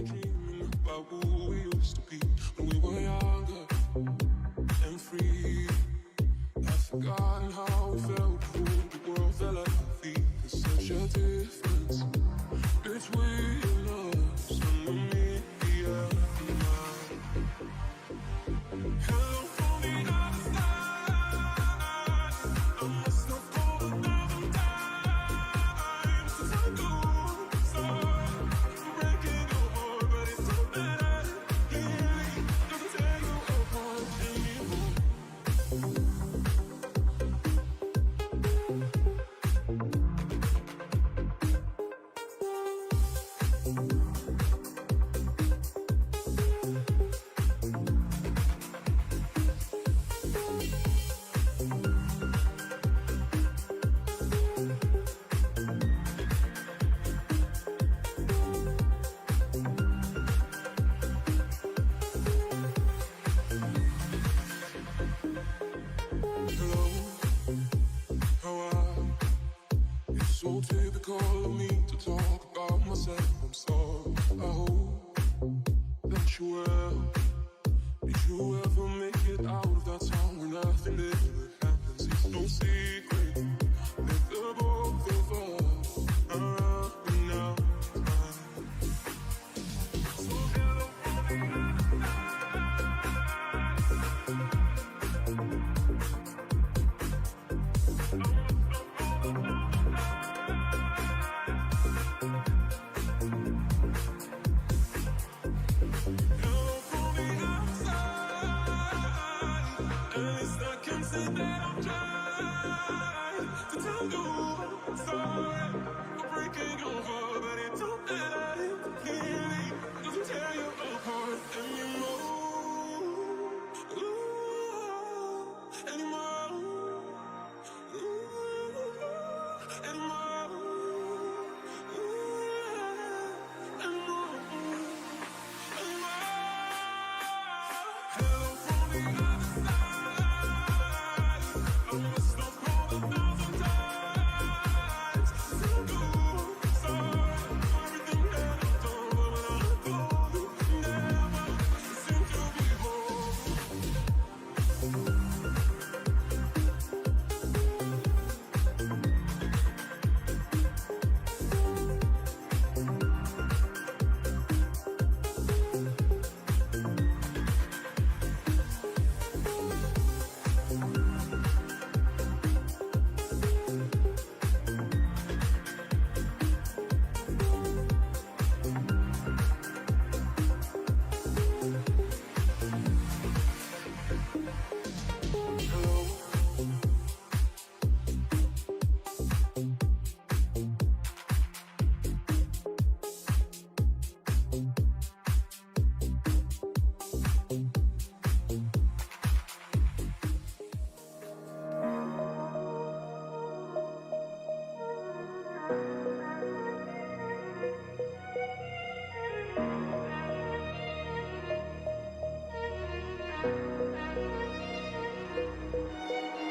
dreaming about who we used to be when we were younger and free. I've forgotten how we felt before the world fell at our feet. There's such a difference between us and the media now. Hello from the other side. I must have called 1,000 times to tell you sorry for breaking your heart, but it's so bad. Clearly doesn't tear you apart anymore. So typical of me to talk about myself. I'm sorry. I hope that you will. Did you ever make it out of that town where nothing ever happens? It's no secret that the both of us are running out of time. So hello from the other say that I'm trying to tell you I'm sorry for breaking your heart, but it's so bad it clearly doesn't tear you apart anymore. Ooh, anymore. Ooh, anymore. Ooh, anymore. Hello from the other side. I must have called 1,000 times to tell you sorry for everything that I've done, but when I call you, never seem to be home.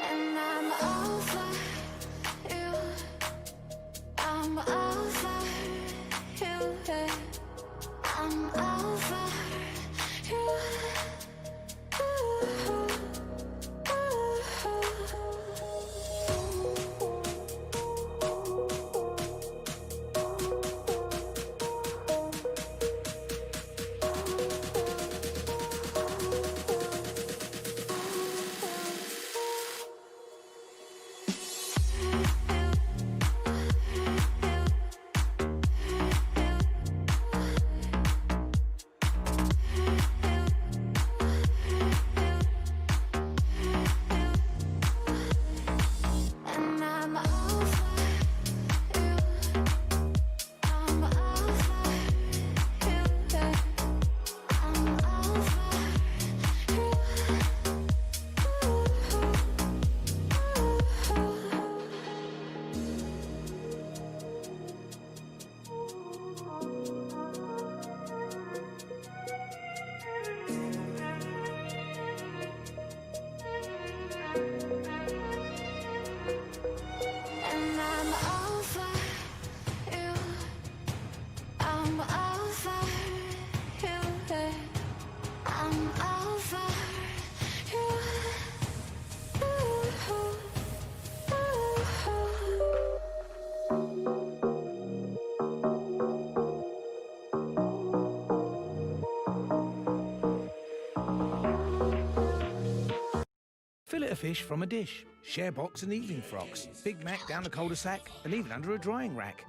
And I'm over you. I'm over you. I'm over you. a fish from a dish. Share box and evening frocks. Big Mac down the cul-de-sac and even under a drying rack.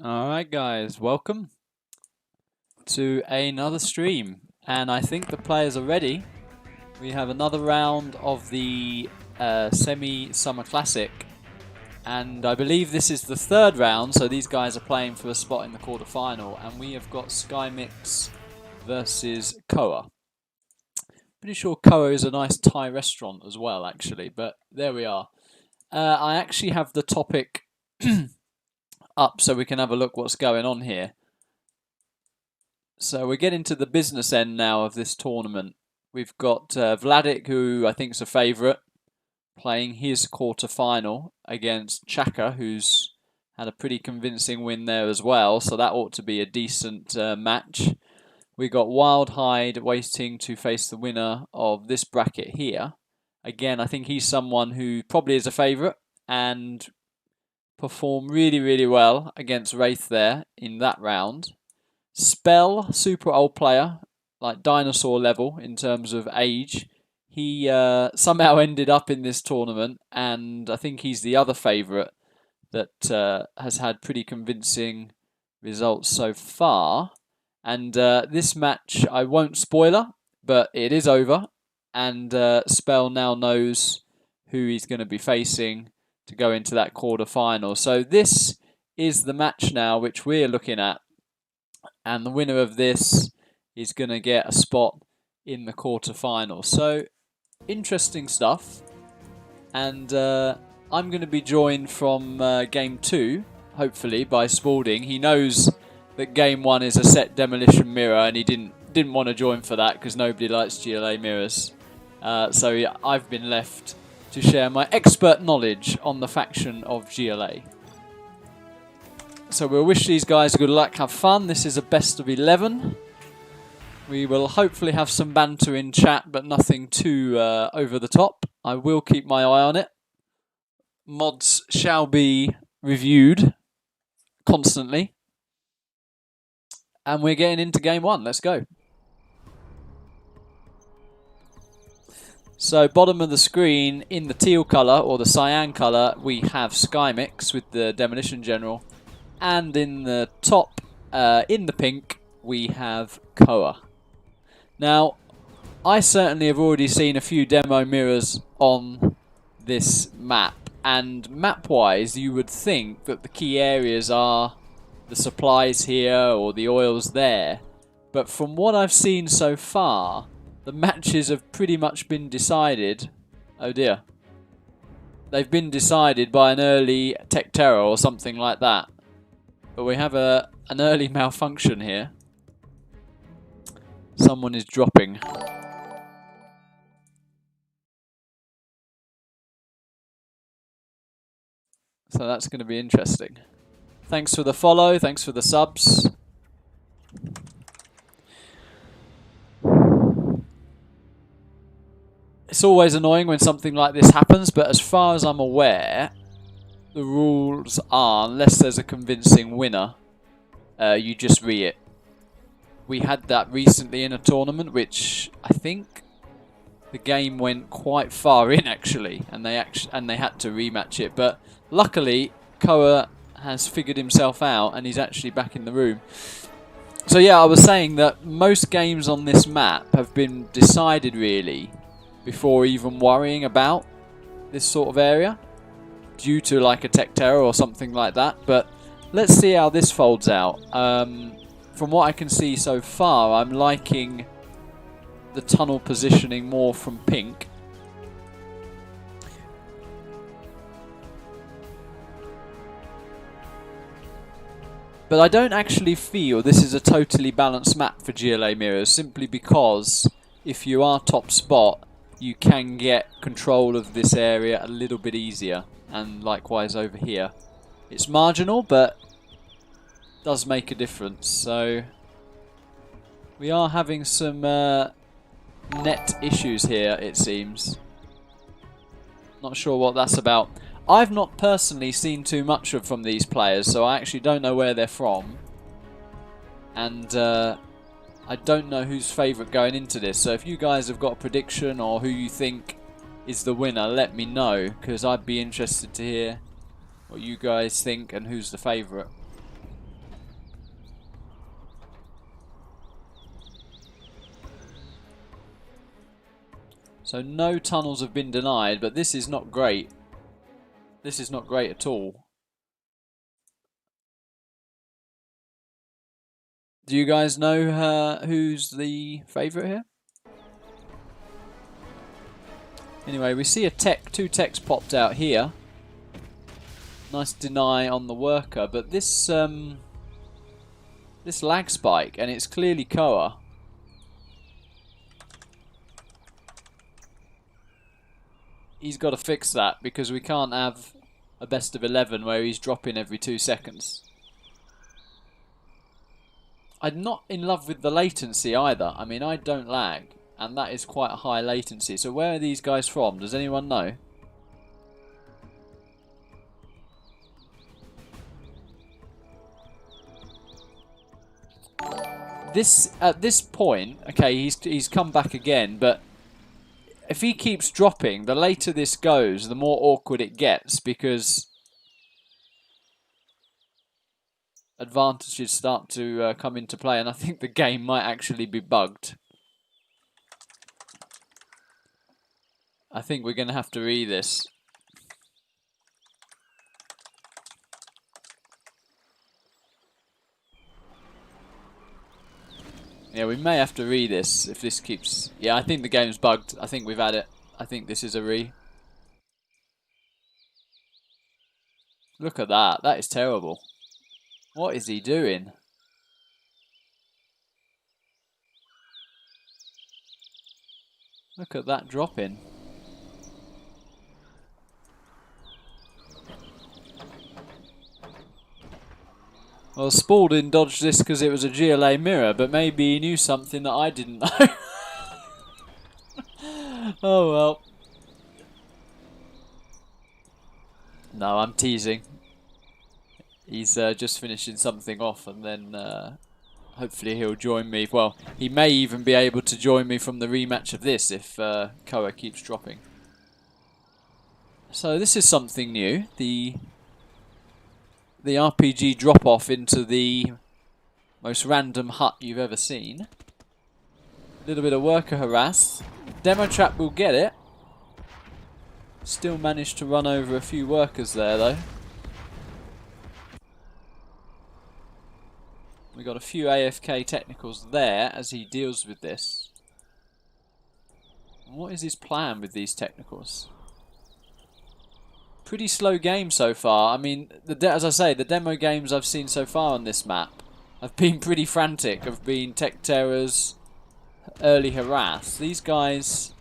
Alright guys, welcome to another stream, and I think the players are ready. We have another round of the Semi-Summer Classic, and I believe this is the third round, so these guys are playing for a spot in the quarter-final, and we have got Skymix versus Koa. Pretty sure Koa is a nice Thai restaurant as well, actually, but there we are. I actually have the topic up so we can have a look what's going on here. So we're getting to the business end now of this tournament. We've got Vladik, who I think is a favourite, playing his quarter-final against Chaka, who's had a pretty convincing win there as well, so that ought to be a decent match. We got Wildhide waiting to face the winner of this bracket here. Again, I think he's someone who probably is a favourite and perform really, really well against Wraith there in that round. Spell, super old player, like dinosaur level in terms of age. He somehow ended up in this tournament, and I think he's the other favourite that has had pretty convincing results so far. And this match, I won't spoiler, but it is over, and Spell now knows who he's going to be facing to go into that quarter-final. So this is the match now which we're looking at, and the winner of this is going to get a spot in the quarter-final. So interesting stuff, and I'm going to be joined from game 2, hopefully, by Spalding. He knows that game 1 is a set demolition mirror, and he didn't want to join for that because nobody likes GLA mirrors. So yeah, I've been left to share my expert knowledge on the faction of GLA. So we'll wish these guys good luck, have fun. This is a best of 11. We will hopefully have some banter in chat, but nothing too over the top. I will keep my eye on it. Mods shall be reviewed constantly. And we're getting into game 1. Let's go. So bottom of the screen, in the teal colour, or the cyan colour, we have Skymix with the Demolition General. And in the top, in the pink, we have Koa. Now, I certainly have already seen a few demo mirrors on this map. And map-wise, you would think that the key areas are the supplies here or the oils there. But from what I've seen so far, the matches have pretty much been decided. Oh dear. They've been decided by an early tech terror or something like that. But we have an early malfunction here. Someone is dropping. So that's going to be interesting. Thanks for the follow, thanks for the subs. It's always annoying when something like this happens, but as far as I'm aware, the rules are, unless there's a convincing winner, you just re it. We had that recently in a tournament, which I think the game went quite far in actually, and they had to rematch it. But luckily, Koa has figured himself out, and he's actually back in the room. So yeah, I was saying that most games on this map have been decided really before even worrying about this sort of area, due to like a tech terror or something like that. But let's see how this folds out. From what I can see so far, I'm liking the tunnel positioning more from pink. But I don't actually feel this is a totally balanced map for GLA mirrors, simply because if you are top spot, you can get control of this area a little bit easier, and likewise over here. It's marginal, but does make a difference. So we are having some net issues here, it seems. Not sure what that's about. I've not personally seen too much from these players, so I actually don't know where they're from. And I don't know who's favourite going into this. So if you guys have got a prediction or who you think is the winner, let me know, because I'd be interested to hear what you guys think and who's the favourite. So no tunnels have been denied, but this is not great. This is not great at all. Do you guys know who's the favourite here? Anyway, we see a tech, 2 techs popped out here. Nice deny on the worker, but this this lag spike, and it's clearly Koa. He's got to fix that, because we can't have a best of 11 where he's dropping every 2 seconds. I'm not in love with the latency either. I mean, I don't lag, and that is quite a high latency. So where are these guys from? Does anyone know? this at this point, okay, he's come back again, but if he keeps dropping, the later this goes, the more awkward it gets, because advantages start to come into play, and I think the game might actually be bugged. I think we're going to have to read this. Yeah, we may have to read this if this keeps... Yeah, I think the game's bugged. I think we've had it. I think this is a re. Look at that. That is terrible. What is he doing? Look at that drop-in. Well, Spalding dodged this because it was a GLA mirror, but maybe he knew something that I didn't know. Oh well. No, I'm teasing. He's just finishing something off, and then hopefully he'll join me. Well, he may even be able to join me from the rematch of this if Koa keeps dropping. So this is something new. The RPG drop off into the most random hut you've ever seen. A little bit of worker harass. Demo trap will get it. Still managed to run over a few workers there though. We got a few AFK technicals there as he deals with this. What is his plan with these technicals? Pretty slow game so far. I mean, as I say, the demo games I've seen so far on this map have been pretty frantic. Have been tech terrors, early harass. These guys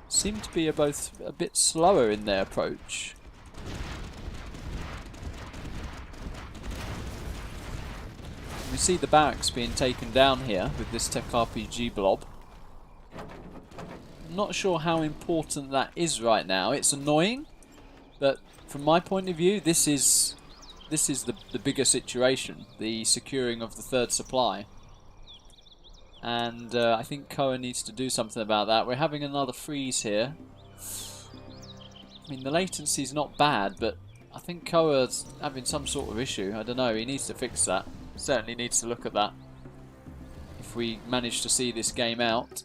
seem to be both a bit slower in their approach. We see the barracks being taken down here with this tech RPG blob. I'm not sure how important that is right now. It's annoying, but from my point of view, this is the bigger situation, the securing of the third supply. And I think Koa needs to do something about that. We're having another freeze here. I mean, the latency's not bad, but I think Koa's having some sort of issue. I don't know, he needs to fix that. Certainly needs to look at that if we manage to see this game out.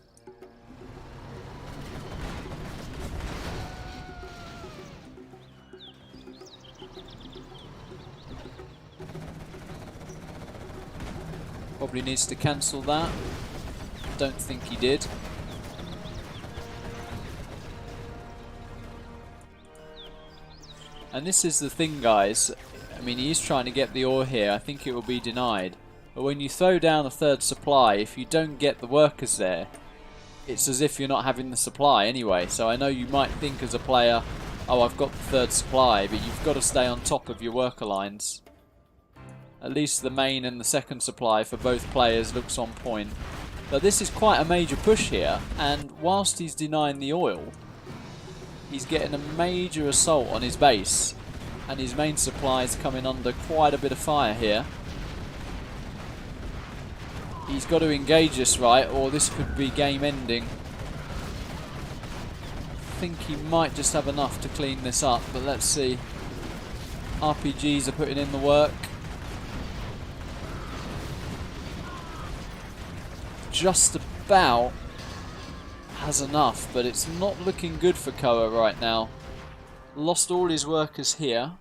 Probably needs to cancel that. Don't think he did. And this is the thing, guys. I mean, he is trying to get the ore here. I think it will be denied. But when you throw down a third supply, if you don't get the workers there, it's as if you're not having the supply anyway. So I know you might think as a player, oh, I've got the third supply, but you've got to stay on top of your worker lines. At least the main and the second supply for both players looks on point. But this is quite a major push here, and whilst he's denying the oil, he's getting a major assault on his base. And his main supply is coming under quite a bit of fire here. He's got to engage this right, or this could be game ending. I think he might just have enough to clean this up, but let's see. RPGs are putting in the work. Just about has enough, but it's not looking good for Koa right now. Lost all his workers here.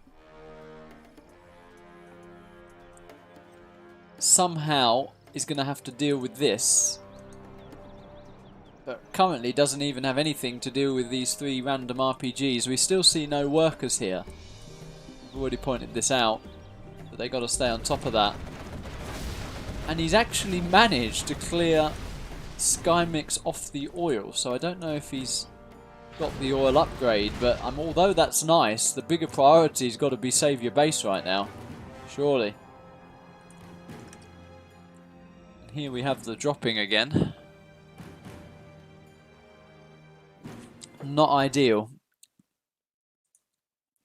Somehow is going to have to deal with this. But currently doesn't even have anything to deal with these three random RPGs. We still see no workers here. I've already pointed this out, but they got to stay on top of that. And he's actually managed to clear Skymix off the oil, so I don't know if he's got the oil upgrade, but although that's nice, the bigger priority's got to be save your base right now, surely. And here we have the dropping again. Not ideal.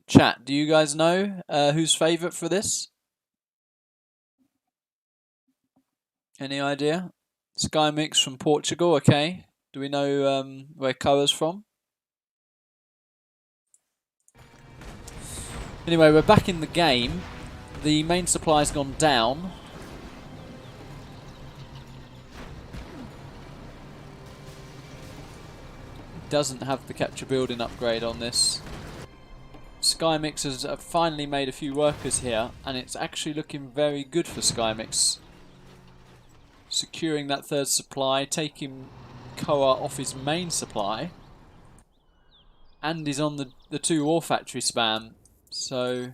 Chat, do you guys know who's favourite for this? Any idea? Skymix from Portugal, okay. Do we know where Koa's from? Anyway, we're back in the game. The main supply's gone down. Doesn't have the capture building upgrade on this. Skymix has finally made a few workers here, and it's actually looking very good for Skymix. Securing that third supply, taking Koa off his main supply, and he's on the 2 war factory spam. So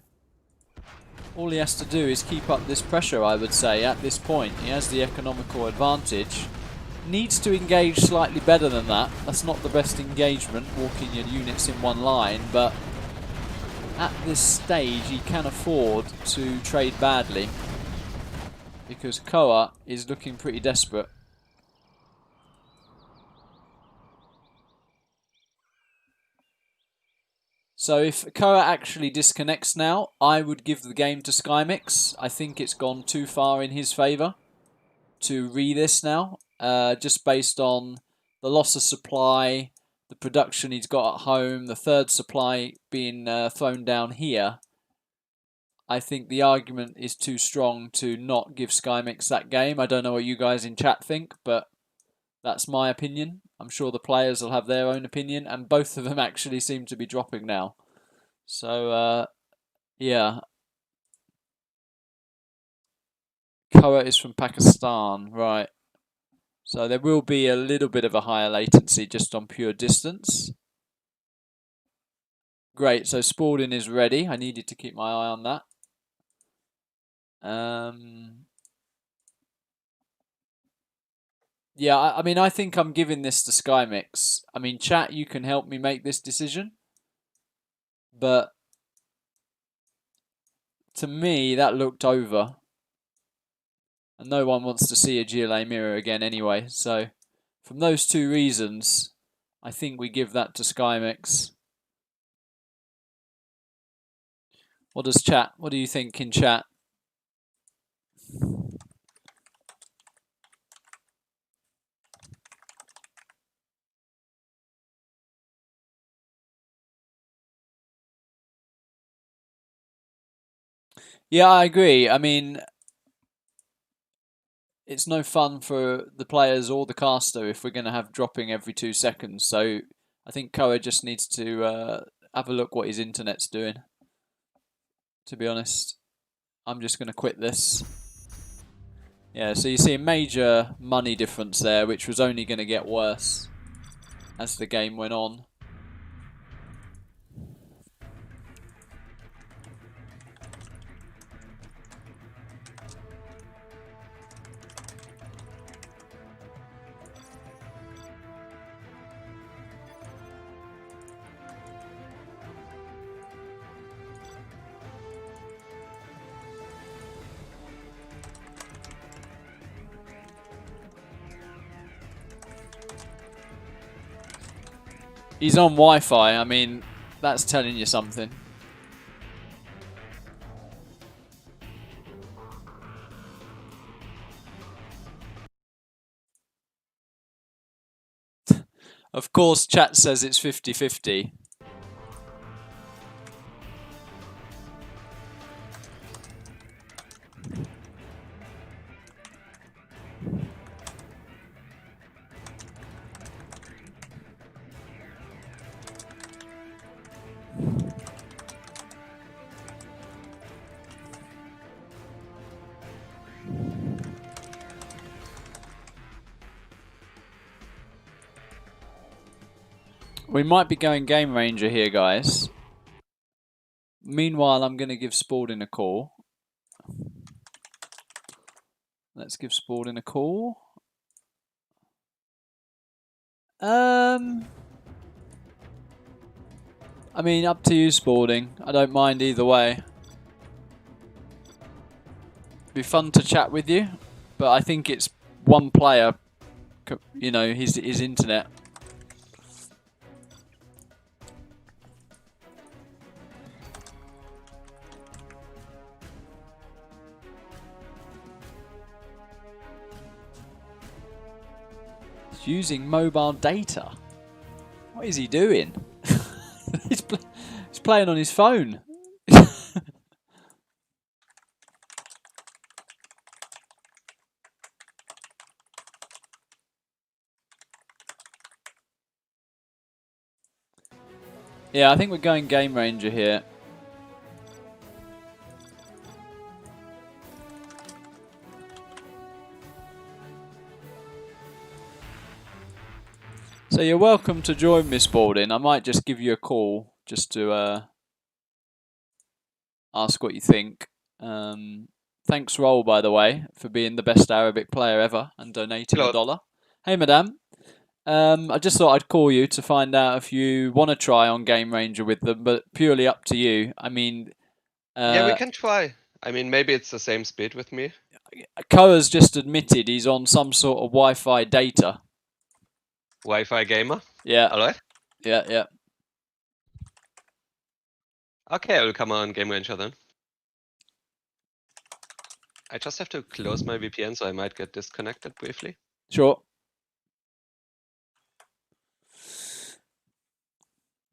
all he has to do is keep up this pressure, I would say, at this point. He has the economical advantage. Needs to engage slightly better than that. That's not the best engagement, walking your units in one line, but at this stage he can afford to trade badly because Koa is looking pretty desperate. So if Koa actually disconnects now, I would give the game to Skymix. I think it's gone too far in his favour to this now. Just based on the loss of supply, the production he's got at home, the third supply being thrown down here. I think the argument is too strong to not give Skymix that game. I don't know what you guys in chat think, but that's my opinion. I'm sure the players will have their own opinion, and both of them actually seem to be dropping now. So, yeah. Koa is from Pakistan, right. So there will be a little bit of a higher latency just on pure distance. Great, so Spalding is ready. I needed to keep my eye on that. Yeah, I mean, I think I'm giving this to Skymix. I mean, chat, you can help me make this decision. But to me, that looked over. And no one wants to see a GLA mirror again anyway. So from those 2 reasons, I think we give that to Skymix. What do you think in chat? Yeah, I agree. I mean, it's no fun for the players or the caster if we're going to have dropping every 2 seconds. So I think Koa just needs to have a look what his internet's doing. To be honest, I'm just going to quit this. Yeah, so you see a major money difference there, which was only going to get worse as the game went on. He's on Wi-Fi, I mean, that's telling you something. Of course, chat says it's 50-50. We might be going Game Ranger here, guys. Meanwhile, I'm going to give Spalding a call. Let's give Spalding a call. I mean, up to you, Spalding. I don't mind either way. Be fun to chat with you, but I think it's one player, you know, his internet. Using mobile data. What is he doing? he's playing on his phone. Yeah, I think we're going Game Ranger here. So you're welcome to join me, Spalding. I might just give you a call just to ask what you think. Thanks, Roll, by the way, for being the best Arabic player ever and donating $1. Hey, madam. I just thought I'd call you to find out if you want to try on Game Ranger with them, but purely up to you. I mean... yeah, we can try. I mean, maybe it's the same speed with me. Koa's just admitted he's on some sort of Wi-Fi data. Wi-Fi gamer? Yeah. Alright. Yeah. Okay, I will come on Game Ranger then. I just have to close my VPN, so I might get disconnected briefly. Sure.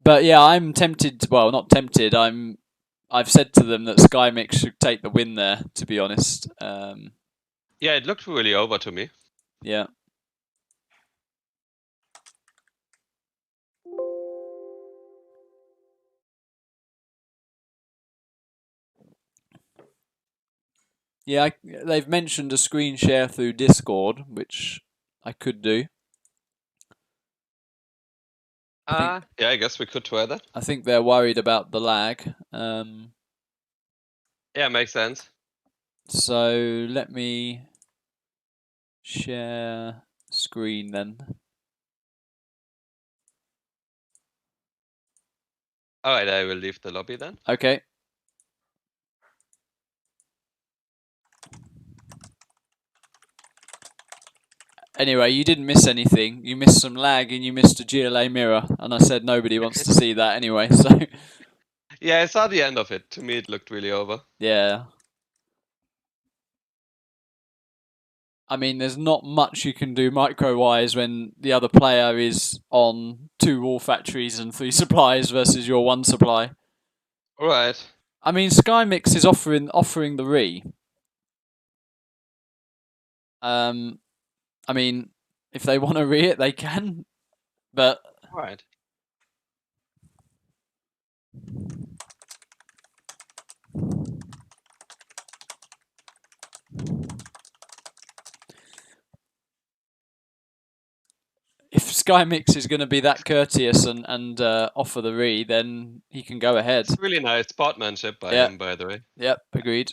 But yeah, I'm tempted. Well, not tempted. I've said to them that Skymix should take the win there. To be honest. Yeah, it looked really over to me. Yeah. Yeah, they've mentioned a screen share through Discord, which I could do. Yeah, I guess we could try that. I think they're worried about the lag. Yeah, makes sense. So let me share screen then. Alright, I will leave the lobby then. Okay. Anyway, you didn't miss anything. You missed some lag and you missed a GLA mirror. And I said nobody wants to see that anyway, so... Yeah, I saw the end of it. To me, it looked really over. Yeah. I mean, there's not much you can do micro-wise when the other player is on 2 wall factories and 3 supplies versus your 1 supply. Alright. I mean, Skymix is offering the re. I mean, if they want to re it, they can, but... Alright. If Skymix is going to be that courteous and offer the re, then he can go ahead. It's really nice sportsmanship by him, by the way. Yep, agreed.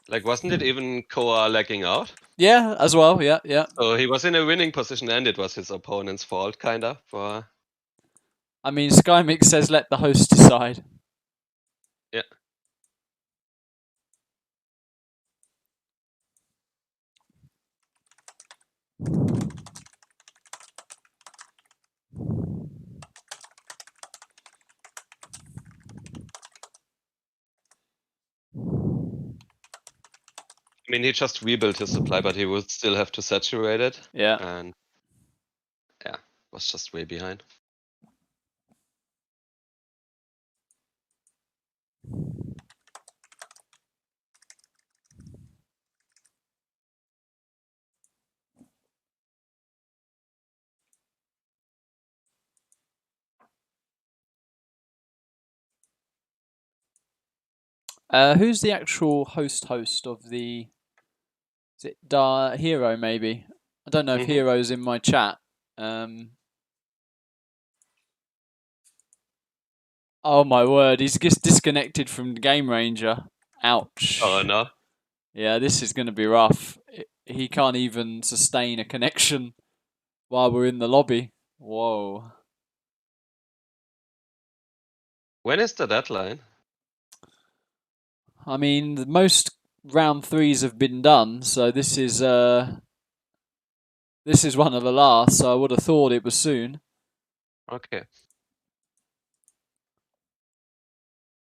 Like, wasn't it even Koa lagging out? Yeah, as well, yeah. So he was in a winning position and it was his opponent's fault, kinda. I mean, Skymix says let the host decide. Yeah. I mean, he just rebuilt his supply, but he would still have to saturate it. Yeah. And yeah, was just way behind. Who's the actual host of the... Is it Hero, maybe? I don't know if Hero's in my chat. Oh my word, he's just disconnected from Game Ranger. Ouch. Oh no. Yeah, this is going to be rough. He can't even sustain a connection while we're in the lobby. Whoa. When is the deadline? I mean, most round 3s have been done, so this is one of the last, so I would have thought it was soon. Okay.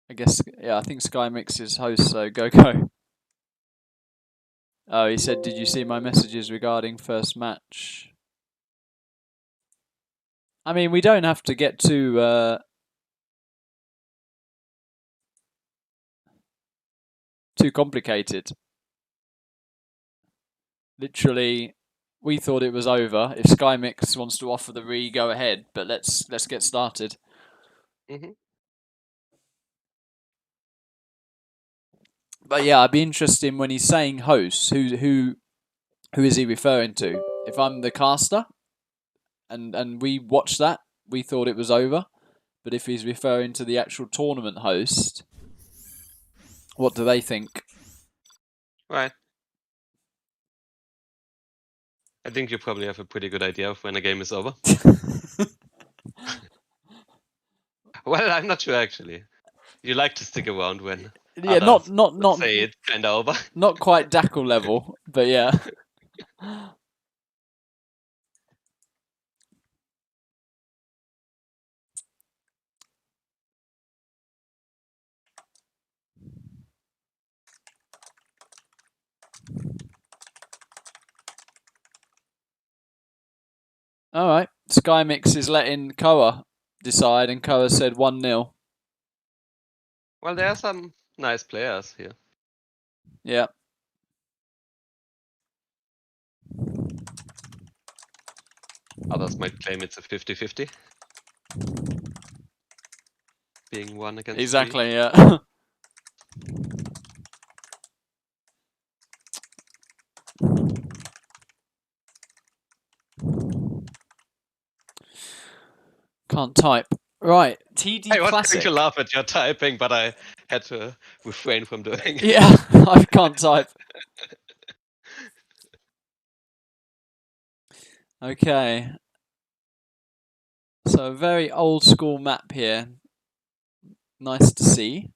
I guess, yeah, I think Skymix is host, so go. Oh, he said, did you see my messages regarding first match? I mean, we don't have to get too complicated. Literally, we thought it was over. If Skymix wants to offer the go ahead, but let's get started. Mm-hmm. But yeah, I'd be interested in when he's saying host, who is he referring to? If I'm the caster, and we watched that, we thought it was over. But if he's referring to the actual tournament host, what do they think? Right. I think you probably have a pretty good idea of when a game is over. Well, I'm not sure actually. You like to stick around when Yeah, others not say it's kind of over. Not quite Dackle level, but yeah. All right. Skymix is letting Koa decide, and Koa said 1-0. Well, there are some nice players here. Yeah. Others might claim it's a 50-50. Being 1 against 3. Exactly, yeah. Can't type. Right, TD I was Classic. going to laugh at your typing, but I had to refrain from doing it. Yeah, I can't type. Okay. So a very old school map here. Nice to see.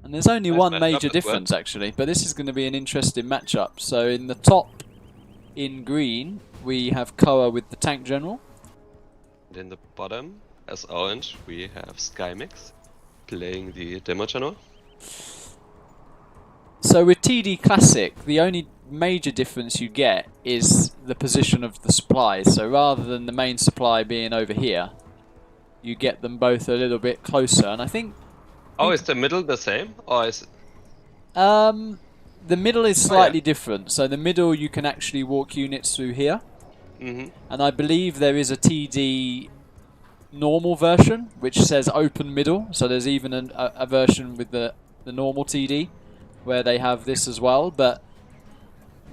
And there's only Nice one matchup major as difference well. actually, but this is going to be an interesting matchup. So in the top, in green, we have Koa with the Tank General. And in the bottom, as orange, we have Skymix playing the Demo Channel. So with TD Classic, the only major difference you get is the position of the supplies. So rather than the main supply being over here, you get them both a little bit closer. And I think... Oh, is the middle the same? Or is... the middle is slightly different. So the middle, you can actually walk units through here. Mm-hmm. And I believe there is a TD normal version, which says open middle. So there's even a version with the normal TD, where they have this as well. But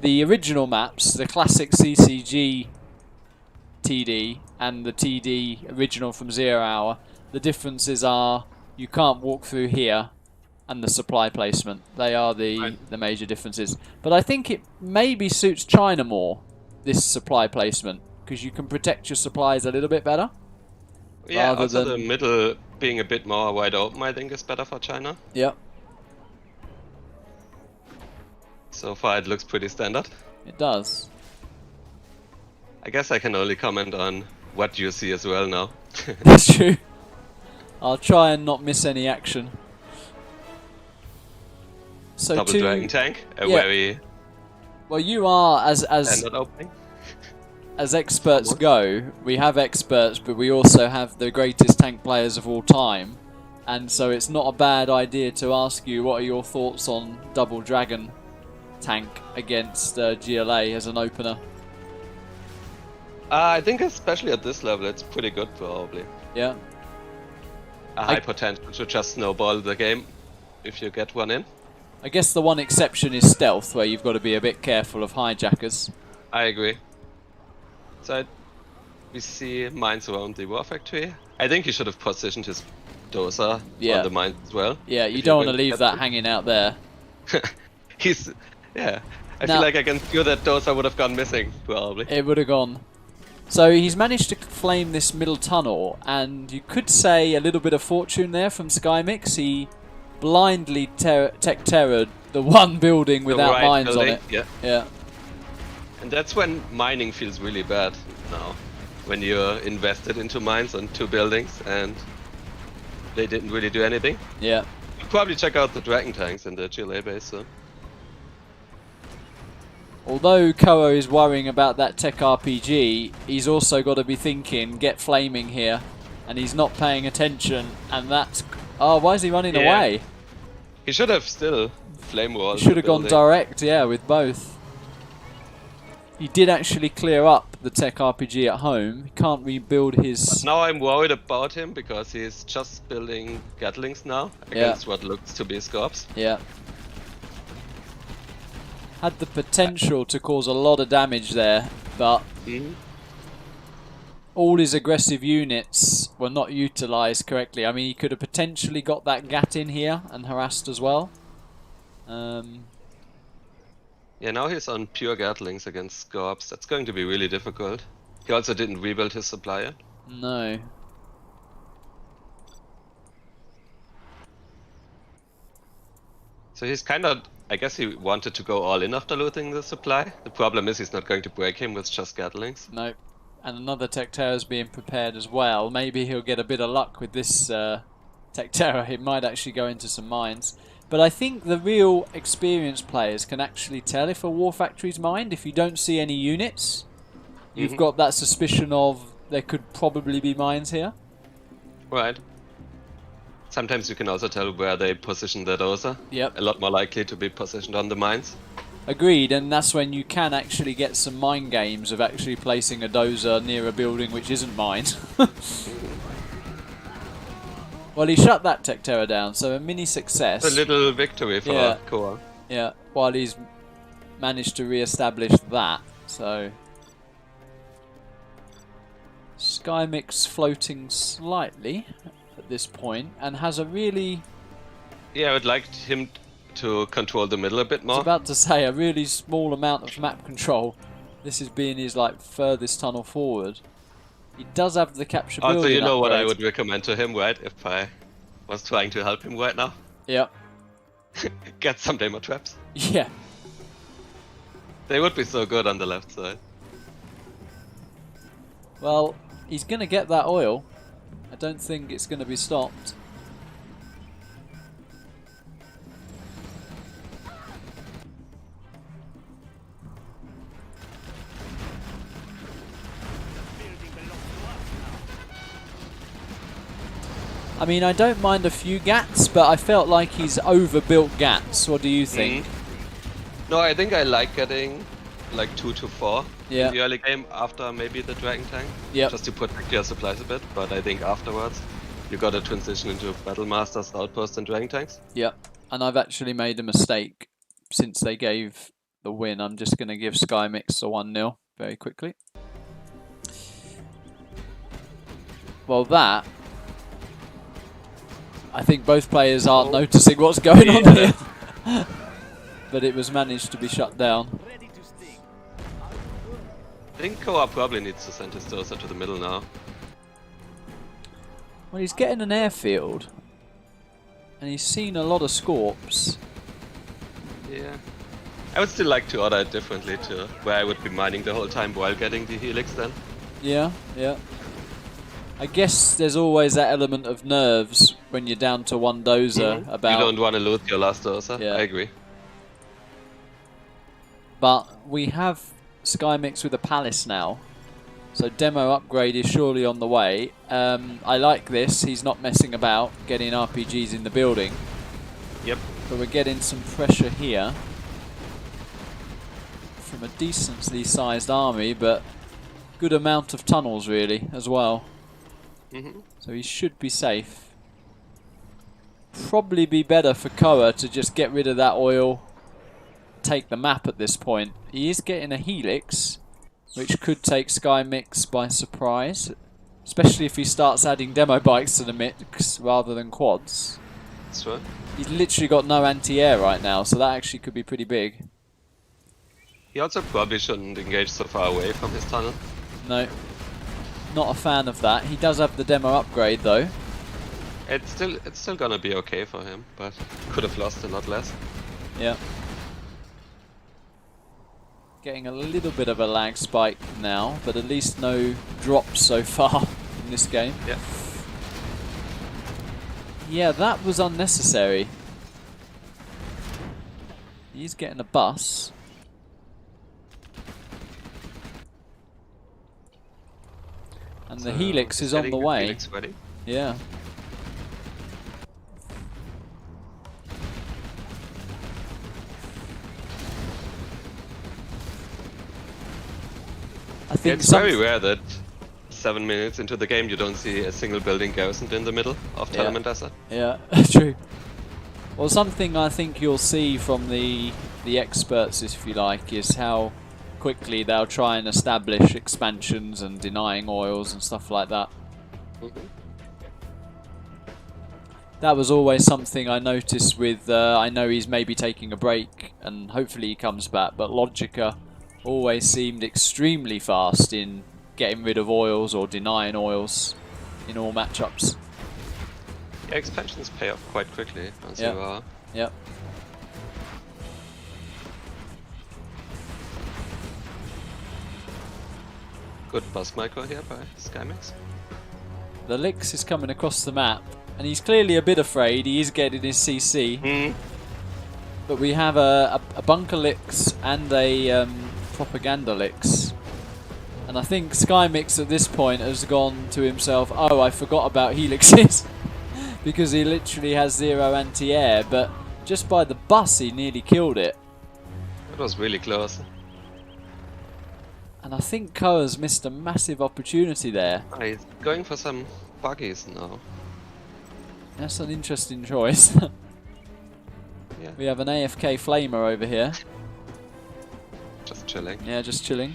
the original maps, the classic CCG TD and the TD original from 0 Hour, the differences are you can't walk through here and the supply placement. They are the major differences. But I think it maybe suits China more, this supply placement, because you can protect your supplies a little bit better. Yeah, also the middle being a bit more wide open, I think is better for China. Yep. So far it looks pretty standard. It does. I guess I can only comment on what you see as well now. That's true. I'll try and not miss any action. So Double Dragon Tank, very well, you are standard opening. as experts go. We have experts, but we also have the greatest tank players of all time, and so it's not a bad idea to ask you what are your thoughts on Double Dragon Tank against GLA as an opener. I think especially at this level it's pretty good probably. Yeah. A high potential to just snowball the game if you get one in. I guess the one exception is stealth, where you've got to be a bit careful of hijackers. I agree. So we see mines around the war factory. I think he should have positioned his dozer on the mines as well. Yeah, you don't want to leave that hanging out there. I feel like I can feel that dozer would have gone missing probably. It would have gone. So he's managed to flame this middle tunnel, and you could say a little bit of fortune there from Skymix. He blindly tech terrored the one building without mines on it. Yeah. And that's when mining feels really bad now. When you're invested into mines on 2 buildings and they didn't really do anything. Yeah. You'll probably check out the Dragon tanks in the GLA base. So. Although Koa is worrying about that tech RPG, he's also got to be thinking, get flaming here. And he's not paying attention, and that's... Oh, why is he running away? He should have still flame walled. He should have gone direct, yeah, with both. He did actually clear up the tech RPG at home. He can't rebuild his... But now I'm worried about him, because he's just building Gatlings now, against what looks to be Scorps. Yeah. Had the potential to cause a lot of damage there, but all his aggressive units were not utilised correctly. I mean, he could have potentially got that Gat in here and harassed as well. Yeah, now he's on pure Gatlings against Scorps. That's going to be really difficult. He also didn't rebuild his supplier. No. So he's kind of... I guess he wanted to go all in after looting the supply. The problem is he's not going to break him with just Gatlings. No. And another Tech Terror is being prepared as well. Maybe he'll get a bit of luck with this Tech Terror. It might actually go into some mines. But I think the real experienced players can actually tell if a War Factory's mined. If you don't see any units, you've got that suspicion of there could probably be mines here. Right. Sometimes you can also tell where they position the dozer. Yep. A lot more likely to be positioned on the mines. Agreed, and that's when you can actually get some mind games of actually placing a dozer near a building which isn't mined. Well, he shut that Tech Terror down, so a mini success. A little victory for Koa. Yeah, while he's managed to re-establish that, so... Skymix floating slightly at this point, and has a really... Yeah, I would like him to control the middle a bit more. I was about to say, a really small amount of map control. This is being his furthest tunnel forward. He does have the capture building. Also, you know what I upgrade. would recommend to him, right? If I was trying to help him right now. Yep. Get some demo traps. Yeah. They would be so good on the left side. Well, he's going to get that oil. I don't think it's going to be stopped. I mean, I don't mind a few Gats, but I felt like he's overbuilt Gats. What do you think? No, I think I like getting like 2 to 4 Yeah. in the early game after maybe the Dragon Tank. Yep. Just to protect your supplies a bit, but I think afterwards you gotta transition into Battle Masters, Outposts and Dragon Tanks. Yep. And I've actually made a mistake since they gave the win. I'm just going to give Skymix a 1-0 very quickly. Well, that... I think both players aren't noticing what's going on here. But it was managed to be shut down. I think Koa probably needs to send his dozer to the middle now. Well, he's getting an airfield. And he's seen a lot of Scorps. Yeah. I would still like to order it differently to where I would be mining the whole time while getting the Helix then. Yeah, yeah. I guess there's always that element of nerves when you're down to one dozer about... You don't want to lose your last dozer, Yeah. I agree. But we have Skymix with a palace now. So demo upgrade is surely on the way. I like this. He's not messing about getting RPGs in the building. Yep. But we're getting some pressure here from a decently sized army, but good amount of tunnels really as well. So he should be safe. Probably be better for Koa to just get rid of that oil, take the map at this point. He is getting a Helix, which could take Skymix by surprise, especially if he starts adding demo bikes to the mix rather than quads. That's right. He's literally got no anti-air right now, so that actually could be pretty big. He also probably shouldn't engage so far away from his tunnel. No, not a fan of that. He does have the demo upgrade though. It's still gonna be okay for him, but could have lost a lot less. Yeah. Getting a little bit of a lag spike now, but at least no drops so far in this game. Yeah. Yeah, that was unnecessary. He's getting a bus. And So the Helix he's is on getting the his way. Helix ready. Yeah. I think It's very rare that 7 minutes into the game you don't see a single building garrisoned in the middle of Tenement Desert. Yeah, true. Well, something I think you'll see from the experts, if you like, is how quickly they'll try and establish expansions and denying oils and stuff like that. That was always something I noticed with, I know he's maybe taking a break and hopefully he comes back, but Logica always seemed extremely fast in getting rid of oils or denying oils in all matchups. Yeah, expansions pay off quite quickly once you are. Yep. Good bus micro here by Skymix. The Lix is coming across the map, and he's clearly a bit afraid. He is getting his CC. But we have a bunker Lix and a propaganda Lix. And I think Skymix at this point has gone to himself, oh, I forgot about Helixes. Because he literally has 0 anti-air, but just by the bus he nearly killed it. That was really close. And I think Koa's missed a massive opportunity there. Oh, he's going for some buggies now. That's an interesting choice. Yeah. We have an AFK Flamer over here. Just chilling. Yeah, just chilling.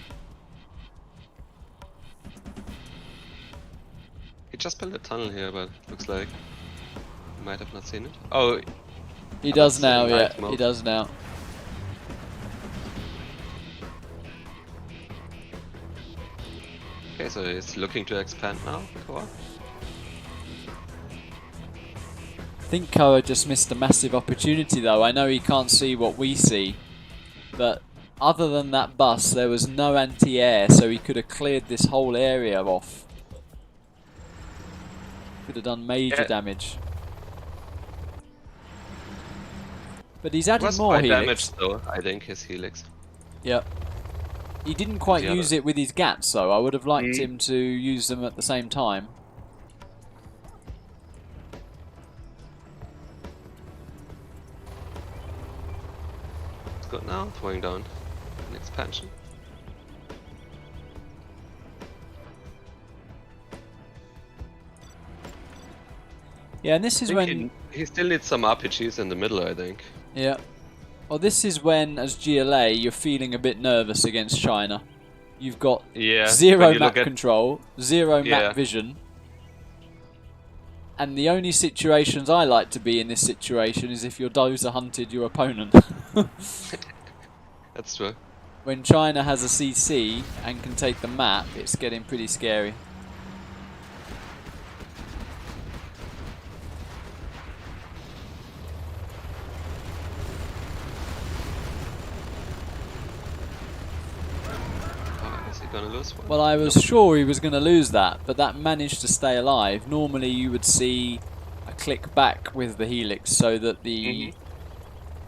He just built a tunnel here, but looks like he might have not seen it. Oh, He does that's now, a yeah. nice move. He does now. Okay, so he's looking to expand now, Koa. I think Koa just missed a massive opportunity though. I know he can't see what we see, but other than that bus, there was no anti-air, so he could have cleared this whole area off. Could have done major damage. But he's It added was more quite Helix. damaged though, I think, his Helix. Yep. He didn't quite The use other- it with his Gats though. I would have liked him to use them at the same time. It's good now, throwing down an expansion. Yeah, and this is when... He still needs some RPGs in the middle, I think. Yeah. Well, this is when, as GLA, you're feeling a bit nervous against China. You've got Yeah, zero when you map look at- control, zero Yeah. map vision. And the only situations I like to be in this situation is if you're dozer hunted your opponent. That's true. When China has a CC and can take the map, it's getting pretty scary. Oh, is he gonna lose one? Well, I was sure he was going to lose that, but that managed to stay alive. Normally you would see a click back with the Helix so that the...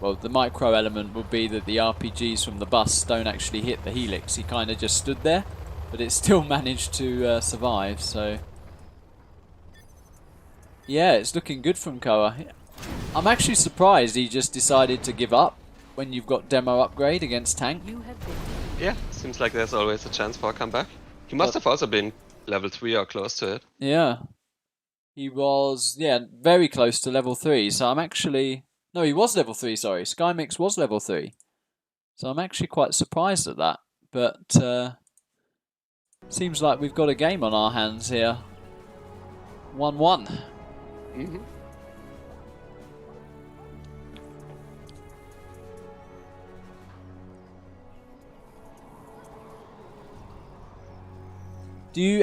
Well, the micro element would be that the RPGs from the bus don't actually hit the Helix. He kind of just stood there, but it still managed to survive, so... Yeah, it's looking good from Koa. I'm actually surprised he just decided to give up when you've got demo upgrade against tank. Yeah, seems like there's always a chance for a comeback. He must have also been level 3 or close to it. Yeah. He was, yeah, very close to level 3, so I'm actually... No, he was level 3, sorry. Skymix was level 3. So I'm actually quite surprised at that. But seems like we've got a game on our hands here. 1-1.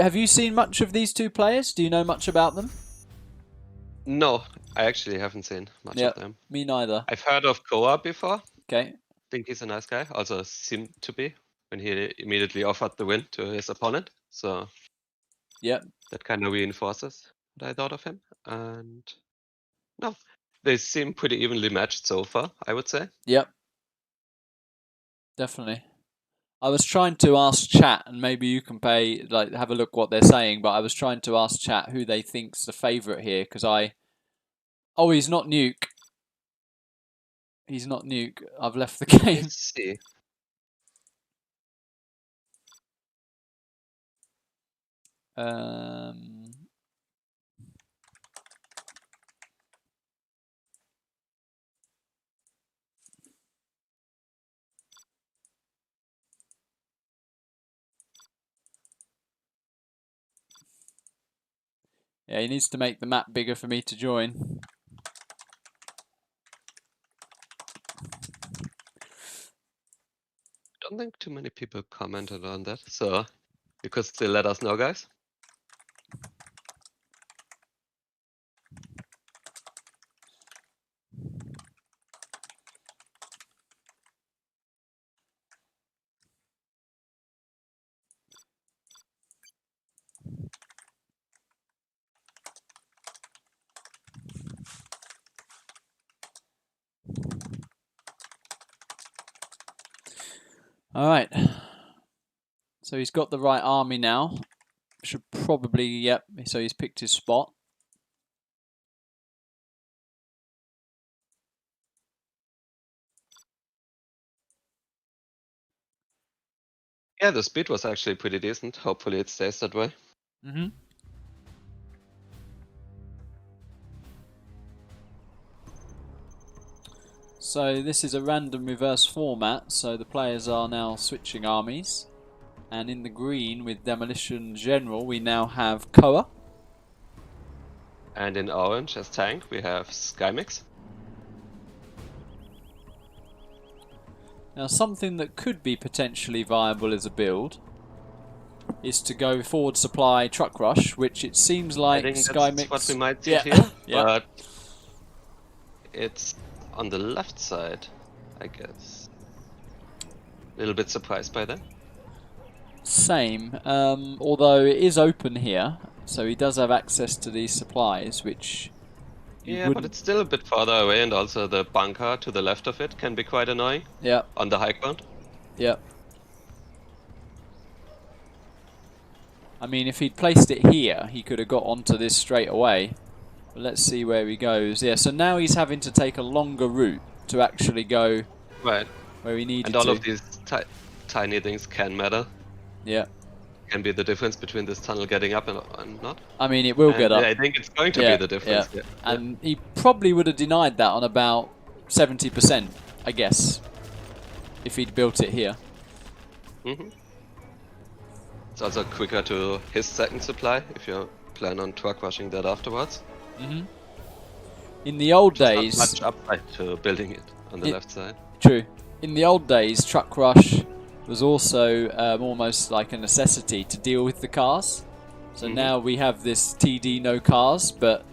Have you seen much of these two players? Do you know much about them? No, I actually haven't seen much of them. Me neither. I've heard of Koa before. Okay. Think he's a nice guy. Also seemed to be when he immediately offered the win to his opponent. So Yep. that kind of reinforces what I thought of him. And no, they seem pretty evenly matched so far, I would say. Yep. Definitely. I was trying to ask chat, and maybe you can have a look what they're saying. But I was trying to ask chat who they think's the favourite here, because oh, he's not Nuke. He's not Nuke. I've left the game. Let's see. Yeah, he needs to make the map bigger for me to join. I don't think too many people commented on that, so you could still let us know, guys. Alright. So he's got the right army now. Should probably, yep, so he's picked his spot. Yeah, the speed was actually pretty decent. Hopefully it stays that way. Mm-hmm. So this is a random reverse format, so the players are now switching armies. And in the green with Demolition General we now have Koa. And in orange as tank we have Skymix. Now something that could be potentially viable as a build is to go forward supply truck rush, which it seems like I think Skymix... that's what we might see yeah. here, Yeah. but it's on the left side, I guess. A little bit surprised by that. Same, although it is open here, so he does have access to these supplies, which... Yeah, but it's still a bit farther away, and also the bunker to the left of it can be quite annoying. Yeah. On the high ground. Yeah. I mean, if he'd placed it here, he could have got onto this straight away. But let's see where he goes. Yeah, so now he's having to take a longer route to actually go Right. where he needed to. And all of these tiny things can matter. Yeah. Can be the difference between this tunnel getting up and not. I mean, it will get up. I think it's going to be the difference. Yeah. Yeah. And he probably would have denied that on about 70%, I guess, if he'd built it here. Mm-hmm. It's also quicker to his second supply if you plan on truck rushing that afterwards. Mm-hmm. In the old days... Not much upside to building it on the left side. True. In the old days, truck rush was also almost like a necessity to deal with the cars. So now we have this TD no cars, but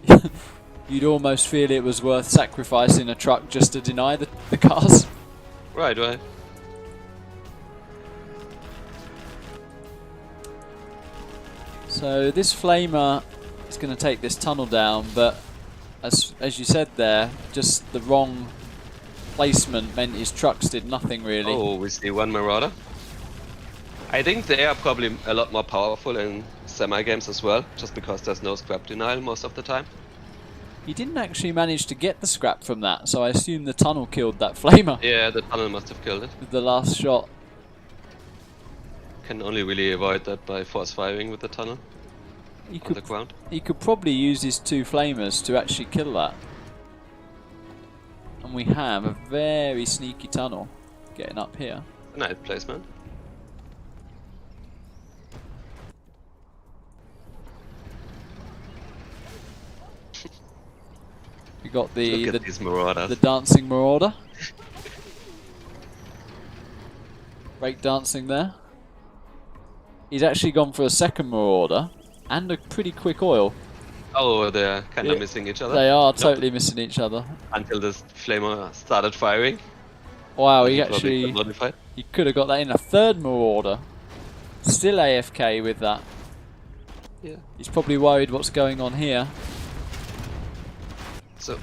you'd almost feel it was worth sacrificing a truck just to deny the cars. Right, right. So this flamer is going to take this tunnel down, but as you said there, just the wrong placement meant his trucks did nothing really. Oh, we see one Marauder. I think they are probably a lot more powerful in semi-games as well, just because there's no scrap denial most of the time. He didn't actually manage to get the scrap from that, so I assume the tunnel killed that flamer. Yeah, the tunnel must have killed it. With the last shot. Can only really avoid that by force firing with the tunnel on the ground. He could probably use his two flamers to actually kill that. And we have a very sneaky tunnel getting up here. Nice placement. We got Look at these Marauders. the dancing marauder. Break dancing there. He's actually gone for a second marauder and a pretty quick oil. Oh, they're kind of missing each other. They are totally missing each other. Until this flamer started firing. Wow, he could have got that in. A third marauder. Still AFK with that. Yeah. He's probably worried what's going on here. So,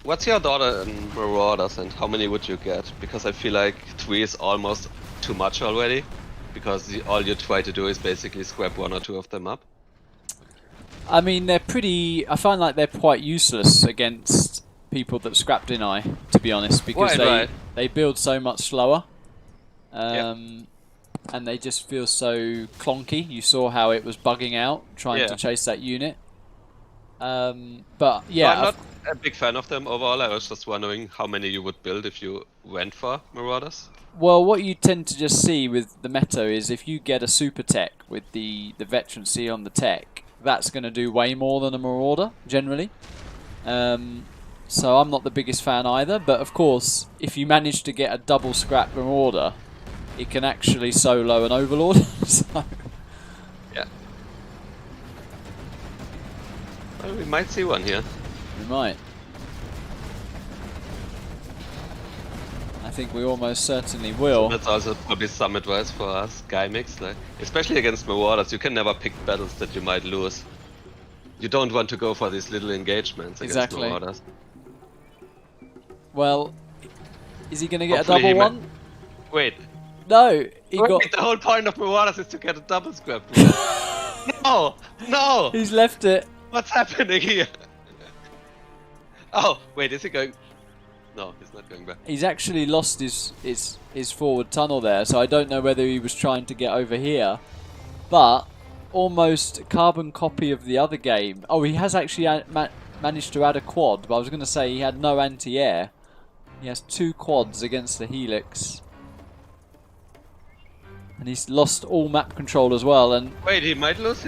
what's your thought on Marauders and how many would you get? Because I feel like 3 is almost too much already, because all you try to do is basically scrap 1 or 2 of them up. I mean, they're pretty. I find like they're quite useless against people that scrap deny, to be honest, because they build so much slower, and they just feel so clunky. You saw how it was bugging out trying to chase that unit. But yeah, I'm not a big fan of them overall. I was just wondering how many you would build if you went for Marauders. Well, what you tend to just see with the meta is if you get a super tech with the veterancy on the tech, that's going to do way more than a Marauder, generally. So I'm not the biggest fan either, but of course, if you manage to get a double scrap Marauder, it can actually solo an Overlord. So. Yeah. Well, we might see one here. We might. I think we almost certainly will. That's also probably some advice for us, Skymix, like, especially against Marauders. You can never pick battles that you might lose. You don't want to go for these little engagements against Marauders. Well, is he going to get a double one? Wait. No, he got. The whole point of Marauders is to get a double scrap. No, no. He's left it. What's happening here? Oh, wait, is he going? No, he's not going back. He's actually lost his forward tunnel there, so I don't know whether he was trying to get over here. But almost a carbon copy of the other game. Oh, he has actually managed to add a quad, but I was going to say he had no anti-air. He has 2 quads against the Helix. And he's lost all map control as well. And wait, he might lose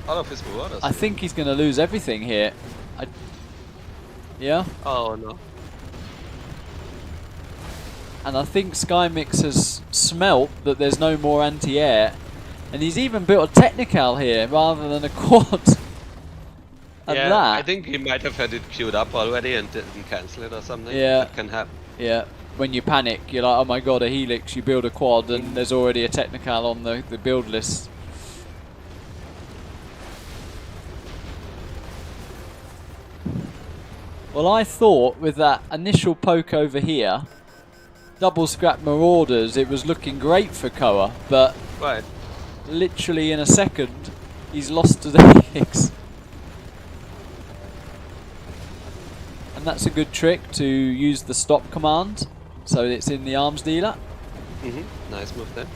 all of his Marauders. I think he's going to lose everything here. Yeah? Oh, no. And I think Skymix has smelt that there's no more anti-air. And he's even built a technical here rather than a quad. And yeah, that, I think he might have had it queued up already and didn't cancel it or something. Yeah. That can happen. Yeah. When you panic, you're like, oh my god, a Helix, you build a quad and there's already a technical on the build list. Well, I thought with that initial poke over here, double scrap Marauders, it was looking great for Koa, but literally in a second, he's lost to the Helix. And that's a good trick to use the stop command, so it's in the arms dealer. Nice move there.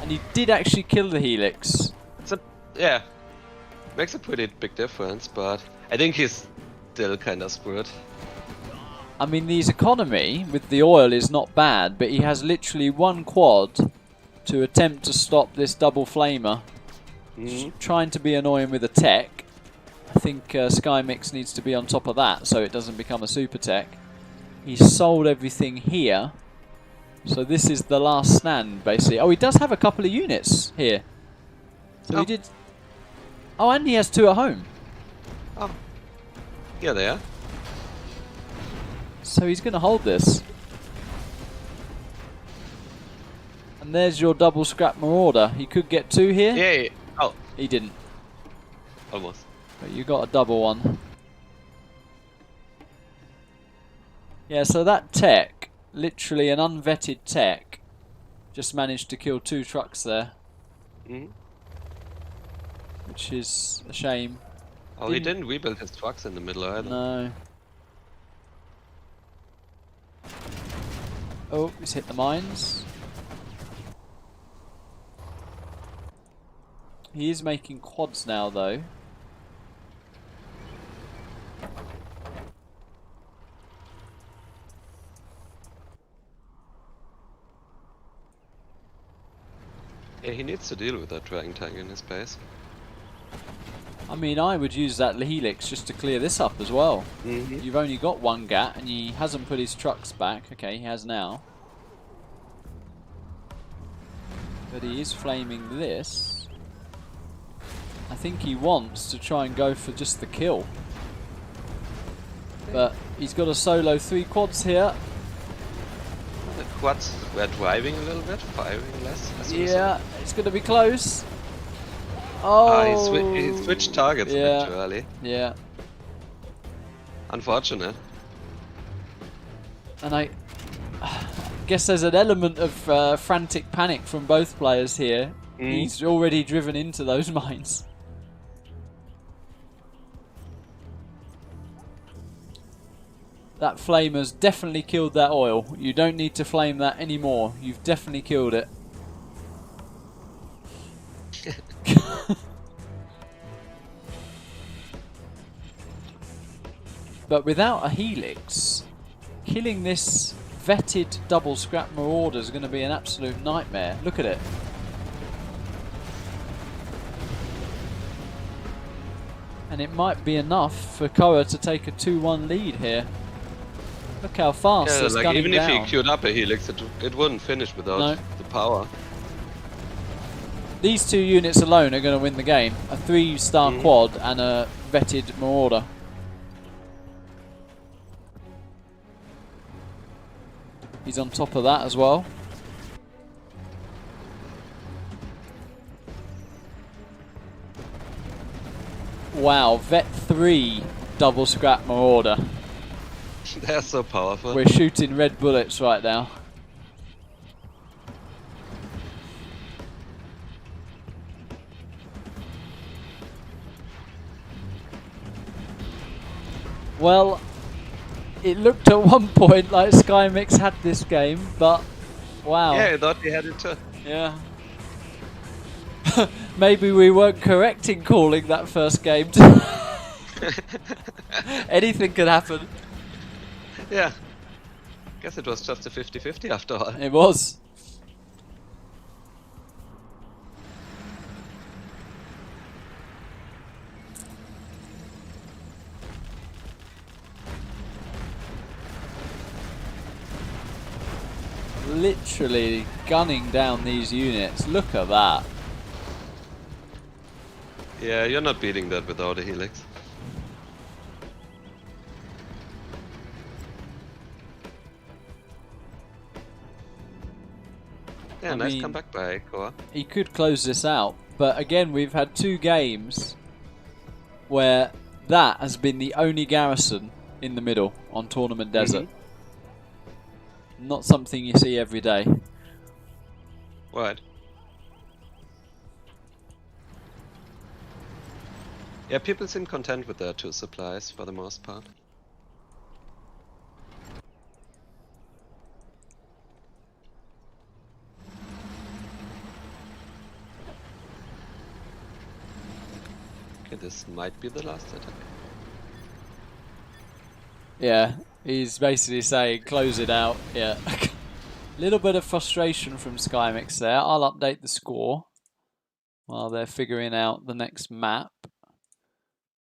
And he did actually kill the Helix. Yeah, makes a pretty big difference, but I think he's still kind of screwed. I mean, his economy with the oil is not bad, but he has literally 1 quad to attempt to stop this double flamer. Trying to be annoying with a tech. I think Skymix needs to be on top of that so it doesn't become a super tech. He's sold everything here. So this is the last stand, basically. Oh, he does have a couple of units here. So he did... Oh, and he has 2 at home. Oh. Yeah, they are. So he's going to hold this. And there's your double scrap Marauder. He could get 2 here. Yeah. Oh. He didn't. Almost. But you got a double one. Yeah, so that tech, literally an unvetted tech, just managed to kill 2 trucks there. Which is a shame. Oh, he didn't rebuild his trucks in the middle either. No. Oh, he's hit the mines. He is making quads now, though. Yeah, he needs to deal with that dragon tank in his base. I mean, I would use that Helix just to clear this up as well. You've only got 1 gat, and he hasn't put his trucks back. Okay, he has now. But he is flaming this. I think he wants to try and go for just the kill. But he's got a solo 3 quads here. The quads were driving a little bit, firing less. Yeah, it's going to be close. Oh, he switched targets a bit too early. Yeah. Unfortunate. And guess there's an element of frantic panic from both players here. He's already driven into those mines. That flame has definitely killed that oil. You don't need to flame that anymore. You've definitely killed it. But without a helix, killing this vetted double scrap marauder is going to be an absolute nightmare. Look at it. And it might be enough for Koa to take a 2-1 lead here. Look how fast it's gunning even down. if he queued up a helix, it wouldn't finish without the power. These two units alone are going to win the game. A 3-star quad and a vetted marauder. He's on top of that as well. Wow, Vet 3 double scrap marauder. They're so powerful. We're shooting red bullets right now. Well, it looked at one point like Skymix had this game, but wow. Yeah, I thought he had it too. Yeah. Maybe we weren't correct in calling that first game. Anything could happen. Yeah. Guess it was just a 50-50 after all. It was. Literally gunning down these units. Look at that. Yeah, you're not beating that without a helix. Yeah, I nice mean, comeback by Koa. He could close this out, but again, we've had 2 games where that has been the only garrison in the middle on Tournament Desert. Not something you see every day. Right. Yeah, people seem content with their 2 supplies for the most part. Okay, this might be the last attack. Yeah, he's basically saying close it out. Yeah. Little bit of frustration from Skymix there. I'll update the score while they're figuring out the next map.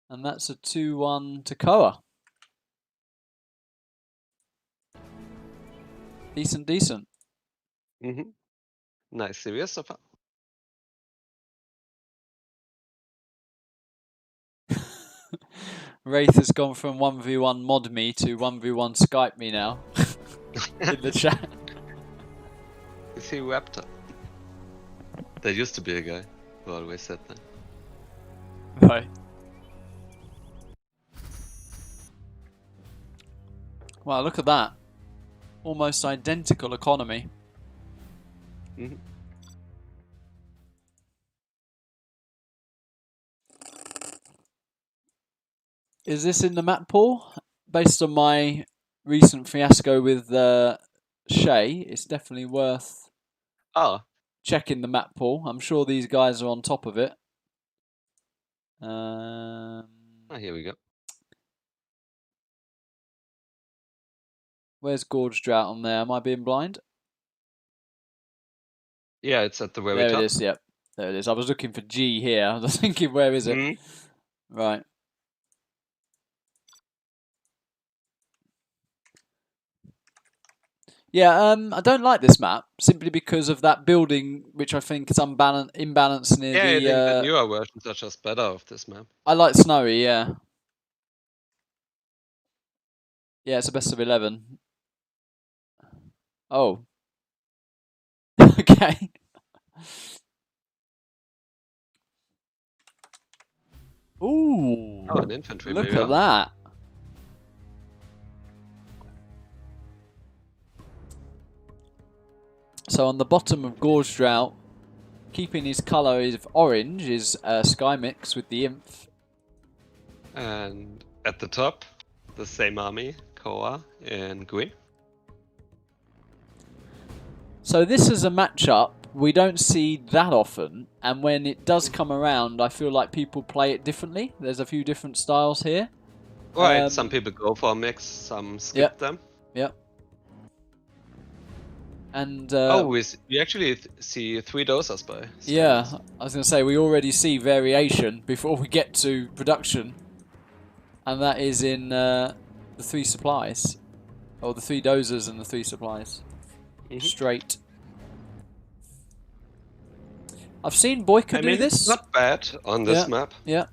And that's a 2-1 to Koa. Decent, decent. Nice series so far. Wraith has gone from 1v1 mod me to 1v1 Skype me now. In the chat. Is he Raptor? There used to be a guy who always said that. Right. Wow, look at that. Almost identical economy. Is this in the map pool? Based on my recent fiasco with Shay, it's definitely worth checking the map pool. I'm sure these guys are on top of it. Here we go. Where's Gorge Drought on there? Am I being blind? Yeah, it's at the very there top. There it is, yep. There it is. I was looking for G here. I was thinking, where is it? Right. Yeah, I don't like this map simply because of that building, which I think is imbalanced near the. Yeah, I think the newer versions are just better of this map. I like Snowy, yeah. Yeah, it's a best of 11. Oh. Okay. Ooh. Oh, an infantry. Look at that. So on the bottom of Gorge Drought, keeping his colour of orange, is Skymix with the Imp. And at the top, the same army, Koa in green. So this is a matchup we don't see that often, and when it does come around, I feel like people play it differently. There's a few different styles here. Right, some people go for a mix, some skip them. Yep. And we actually see 3 dosers by. Yeah, I was going to say we already see variation before we get to production, and that is in the 3 supplies, or the 3 dozers and the 3 supplies. Straight. I've seen Boyka do this. It's not bad on this map. Yeah.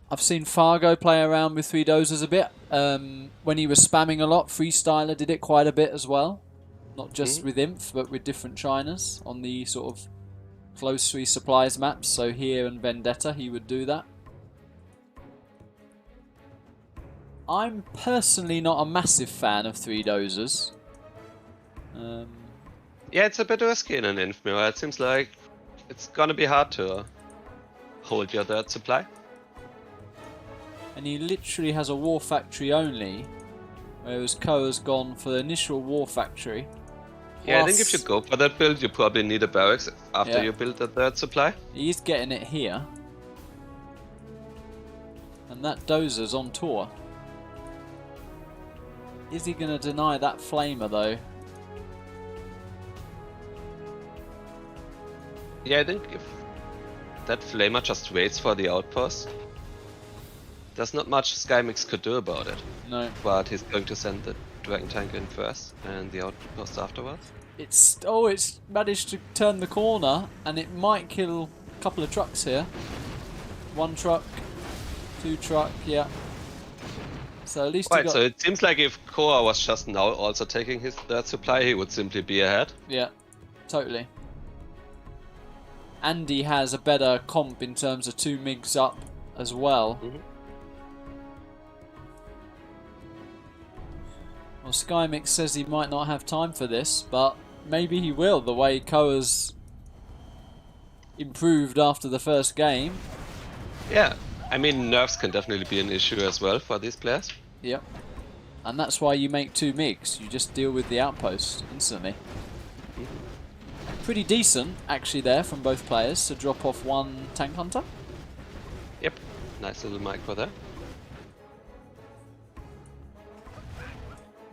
I've seen Fargo play around with 3 dozers a bit. When he was spamming a lot, Freestyler did it quite a bit as well. Not just with Imp, but with different Chinas on the sort of close 3 supplies maps. So here and Vendetta, he would do that. I'm personally not a massive fan of 3 dozers. Yeah, it's a bit risky in an Inf mirror. It seems like it's gonna be hard to hold your 3rd supply. And he literally has a War Factory only, whereas Koa's gone for the initial War Factory. Yeah, I think if you go for that build, you probably need a barracks after you build the 3rd supply. He's getting it here. And that dozer's on tour. Is he going to deny that flamer though? Yeah, I think if that flamer just waits for the outpost, there's not much Skymix could do about it. No. But he's going to send the Dragon Tank in first and the outpost afterwards. It's managed to turn the corner, and it might kill a couple of trucks here. 1 truck, 2 truck, yeah. So at least so it seems like if Koa was just now also taking his 3rd supply, he would simply be ahead. Yeah, totally. Andy has a better comp in terms of 2 MiGs up as well. Well, Skymix says he might not have time for this, but maybe he will, the way Koa's improved after the first game. Yeah, I mean, nerfs can definitely be an issue as well for these players. Yep. And that's why you make 2 MiGs. You just deal with the outpost instantly. Pretty decent, actually, there from both players to drop off 1 tank hunter. Yep, nice little micro there.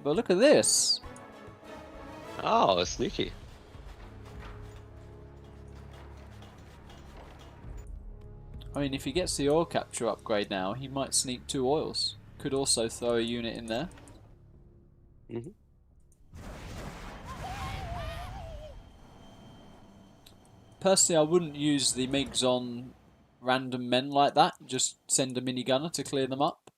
But look at this. Oh, sneaky. I mean, if he gets the oil capture upgrade now, he might sneak 2 oils. Could also throw a unit in there. Personally, I wouldn't use the MiGs on random men like that. Just send a minigunner to clear them up.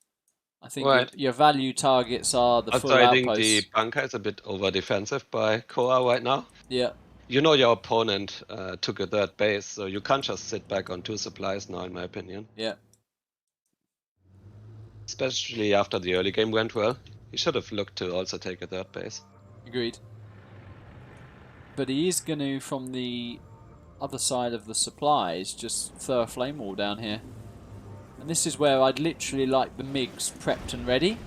I think your value targets are the full outpost. I think the bunker is a bit over defensive by Koa right now. Yeah. You know your opponent took a 3rd base, so you can't just sit back on 2 supplies now, in my opinion. Yeah. Especially after the early game went well. He should have looked to also take a 3rd base. Agreed. But he is going to, from the other side of the supplies, just throw a flame wall down here. And this is where I'd literally like the MiGs prepped and ready.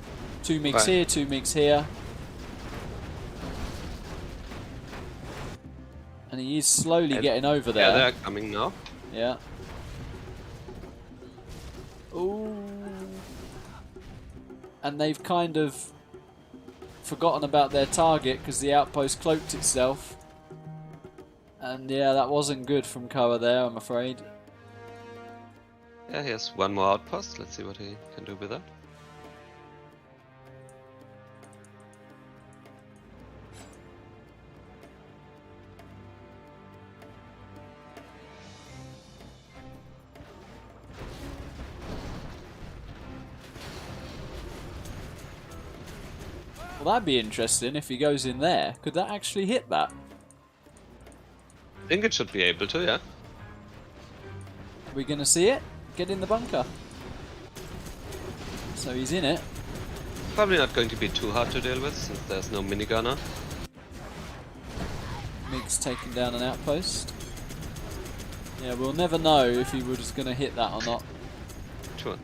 2 MiGs here, 2 MiGs here. And he is slowly getting over there. Yeah, they're coming now. Yeah. Ooh. And they've kind of forgotten about their target because the outpost cloaked itself. And yeah, that wasn't good from Koa there, I'm afraid. Yeah, he has 1 more outpost. Let's see what he can do with that. Well, that'd be interesting if he goes in there. Could that actually hit that? I think it should be able to, yeah. Are we going to see it? Get in the bunker. So he's in it. Probably not going to be too hard to deal with since there's no minigunner. Mig's taking down an outpost. Yeah, we'll never know if he was going to hit that or not. Sure.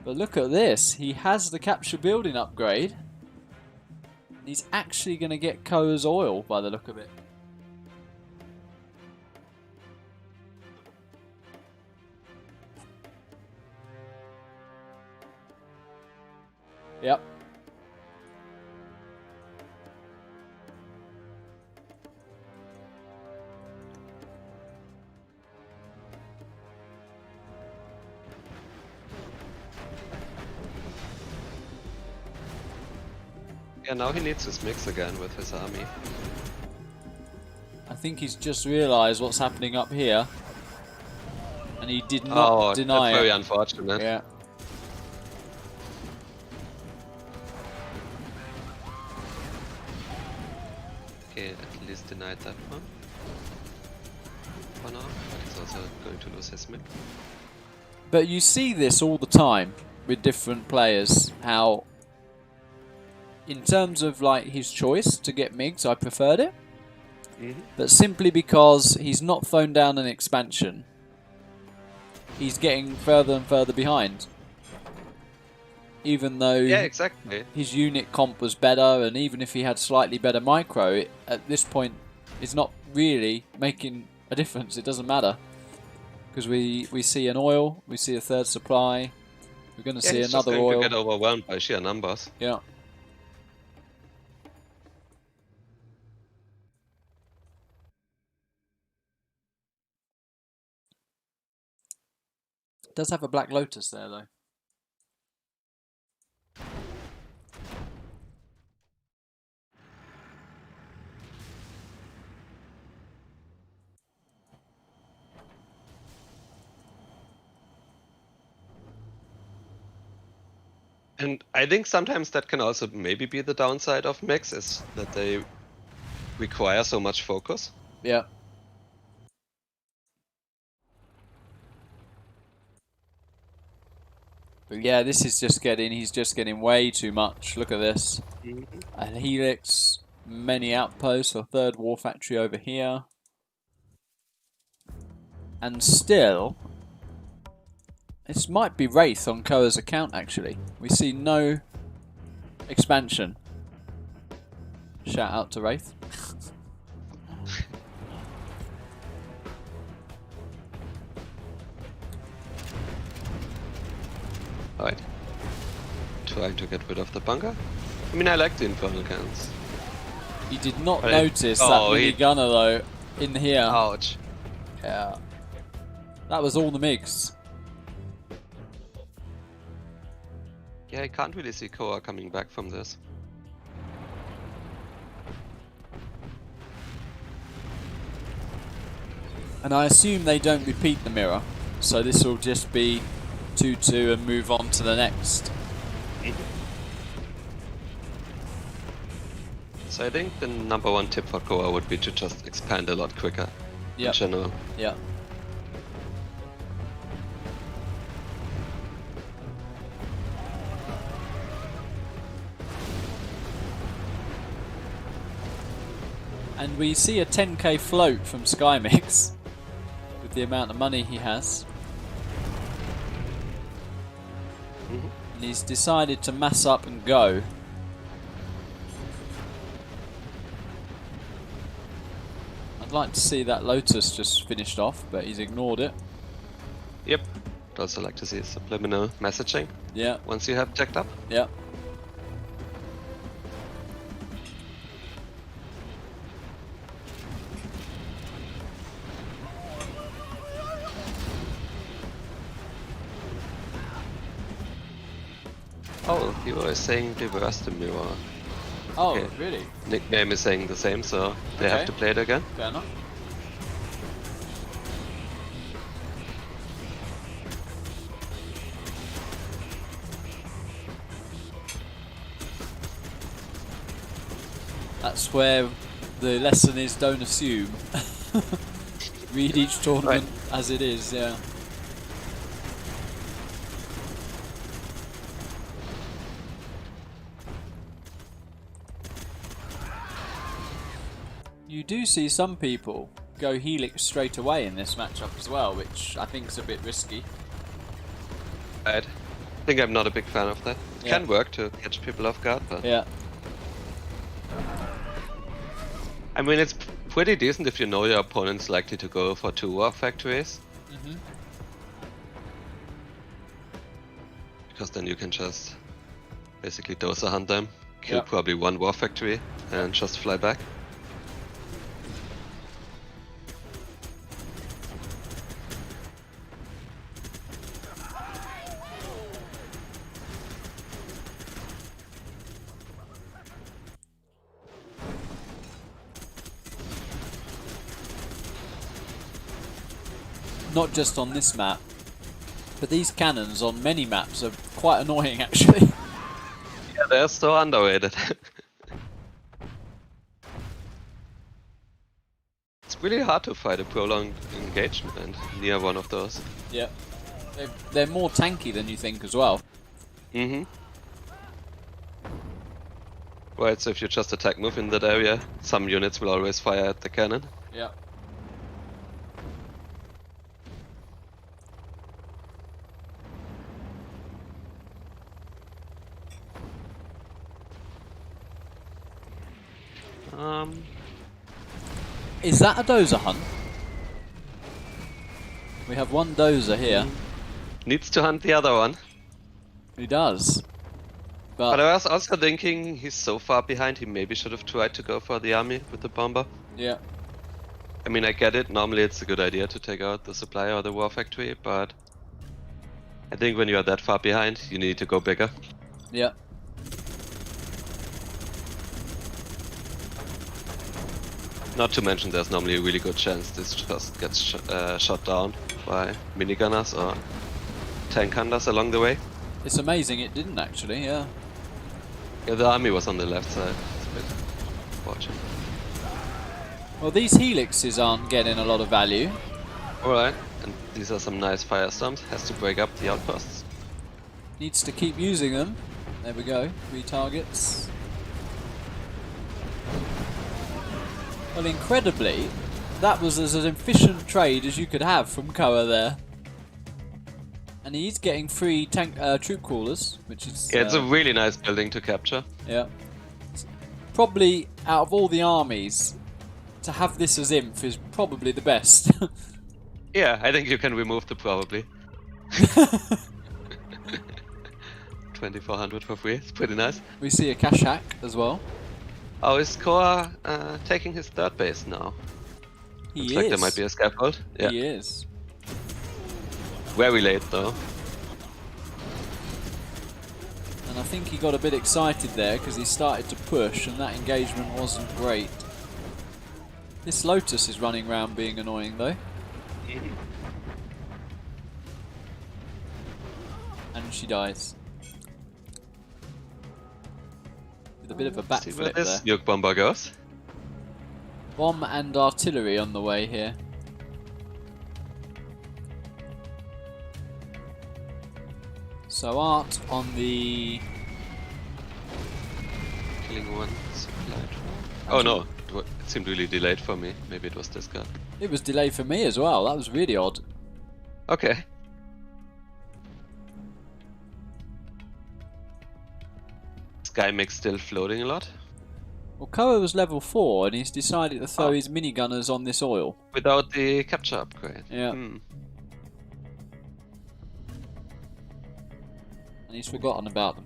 But look at this. He has the capture building upgrade. He's actually going to get Koa's oil by the look of it. Yep. Yeah, now he needs his mix again with his army. I think he's just realised what's happening up here. And he did not deny that's very it. unfortunate. Yeah. Okay, at least denied that one. For now, but he's also going to lose his mix. But you see this all the time with different players, how in terms of like his choice to get MiGs, I preferred it. But simply because he's not phoned down an expansion, he's getting further and further behind. Even though exactly. his unit comp was better, and even if he had slightly better micro, at this point it's not really making a difference. It doesn't matter. Because we see an oil, we see a third supply, we're going to see he's another just going oil. to get overwhelmed by sheer numbers. Yeah. Does have a Black Lotus there though. And I think sometimes that can also maybe be the downside of mix, is that they require so much focus. Yeah. But yeah, this is just he's just getting way too much. Look at this. And Helix, many outposts, a third war factory over here. And still, this might be Wraith on Koa's account actually. We see no expansion. Shout out to Wraith. Alright. Trying to get rid of the bunker. I mean, I like the infernal cannons. You did not But notice that mini gunner though in here. Ouch. Yeah. That was all the MiGs. Yeah, I can't really see Koa coming back from this. And I assume they don't repeat the mirror, so this will just be 2-2 and move on to the next. So I think the number one tip for Koa would be to just expand a lot quicker in general. Yeah. And we see a 10k float from Skymix with the amount of money he has. And he's decided to mass up and go. I'd like to see that Lotus just finished off, but he's ignored it. Yep. I'd also like to see subliminal messaging. Yeah. Once you have checked up. Yeah. Oh, you were saying reverse the mirror. Oh, Okay. really? Nickname is saying the same, so they have Okay. to play it again. Fair enough. That's where the lesson is, don't assume. Read each tournament as it is, yeah. You do see some people go Helix straight away in this matchup as well, which I think is a bit risky. Right. I think I'm not a big fan of that. It Yeah. can work to catch people off guard, but Yeah. I mean it's pretty decent if you know your opponent's likely to go for 2 War Factories. Because then you can just basically dozer hunt them, kill probably 1 War Factory, and just fly back. Not just on this map, but these cannons on many maps are quite annoying actually. Yeah, they're so underrated. It's really hard to fight a prolonged engagement near one of those. Yeah. They're more tanky than you think as well. Mm-hmm. Right, so if you just attack move in that area, some units will always fire at the cannon. Yeah. Is that a dozer hunt? We have one dozer here. Needs to hunt the other one. He does. But I was also thinking he's so far behind, he maybe should have tried to go for the army with the bomber. Yeah. I mean, I get it. Normally it's a good idea to take out the supply or the war factory, but I think when you are that far behind, you need to go bigger. Yeah. Not to mention there's normally a really good chance this just gets shot down by minigunners or tank hunters along the way. It's amazing it didn't actually, yeah. Yeah, the army was on the left side. It's a bit unfortunate. Well, these helixes aren't getting a lot of value. Alright, and these are some nice firestorms. Has to break up the outposts. Needs to keep using them. There we go, 3 targets. Well, incredibly, that was as an efficient trade as you could have from Koa there. And he's getting 3 tank troop crawlers, which is... Yeah, it's a really nice building to capture. Yeah. Probably, out of all the armies, to have this as Inf is probably the best. Yeah, I think you can remove the probably. 2400 for free, it's pretty nice. We see a cash hack as well. Oh, is Koa taking his 3rd base now? He Looks is. like there might be a scaffold. Yeah. He is. Very late though. And I think he got a bit excited there because he started to push and that engagement wasn't great. This Lotus is running around being annoying though. And she dies. With a bit of a See where backflip this there. nuke bomber goes. Bomb and artillery on the way here. So Art on the... Killing one supply drone. Oh no, it seemed really delayed for me. Maybe it was this guy. It was delayed for me as well, that was really odd. Okay. Skymix still floating a lot. Well, Koa was level 4 and he's decided to throw his minigunners on this oil. Without the capture upgrade. Yeah. Hmm. And he's forgotten about them.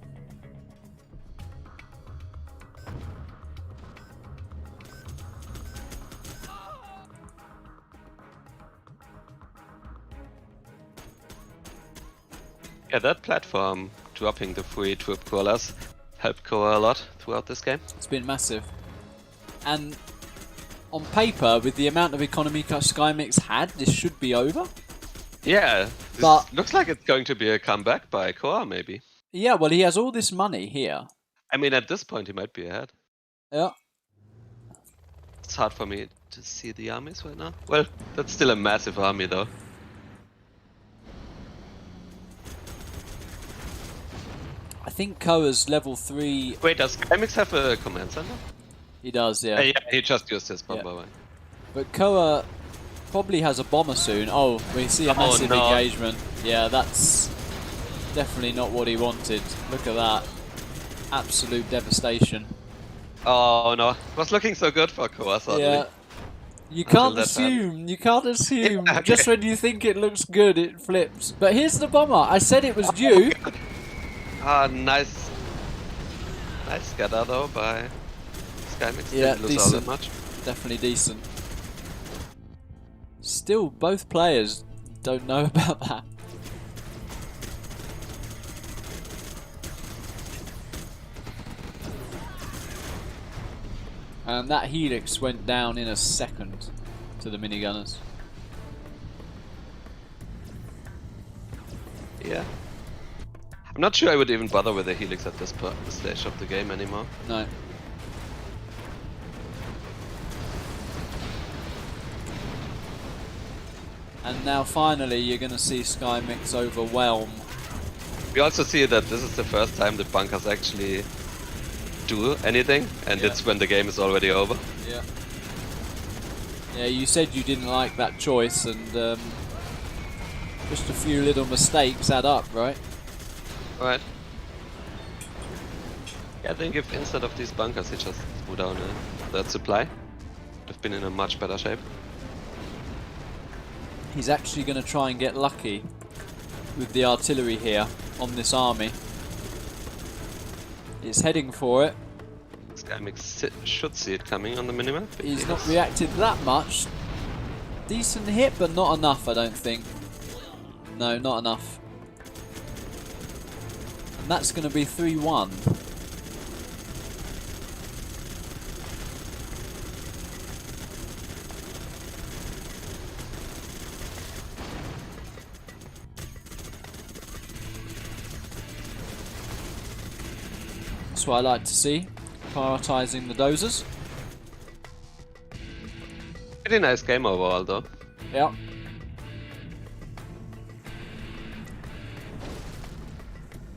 Yeah, that platform, dropping the free troop crawlers, helped Koa a lot throughout this game. It's been massive. And on paper, with the amount of economy Skymix had, this should be over. Yeah, this But- looks like it's going to be a comeback by Koa, maybe. Yeah, well, he has all this money here. I mean, at this point, he might be ahead. Yeah. It's hard for me to see the armies right now. Well, that's still a massive army, though. I think Koa's level 3... Wait, does Skymix have a command center? He does, yeah. Yeah, he just used his bomb, Yeah. by the way. But Koa probably has a bomber soon. Oh, we see a massive engagement. Yeah, that's definitely not what he wanted. Look at that. Absolute devastation. Oh no, it was looking so good for Koa suddenly. Yeah. You Until can't that assume. You can't assume. Yeah, okay. Just when you think it looks good, it flips. But here's the bomber. I said it was due. Ah, nice scatter though by Skymix. Yeah, Didn't lose all that decent. much. Definitely decent. Still, both players don't know about that. And that Helix went down in a second to the minigunners. Yeah. I'm not sure I would even bother with the Helix at this stage of the game anymore. No. And now finally you're going to see Skymix overwhelm. We also see that this is the first time the bunkers actually do anything, and it's when the game is already over. Yeah. Yeah, you said you didn't like that choice, and just a few little mistakes add up, right? Right. Yeah, I think if instead of these bunkers he just threw down that supply, would have been in a much better shape. He's actually going to try and get lucky with the artillery here on this army. He's heading for it. Skymix should see it coming on the minimap. But he's not reacted that much. Decent hit, but not enough, I don't think. No, not enough. And that's going to be 3-1. That's what I like to see. Prioritising the dozers. Pretty nice game overall though. Yeah.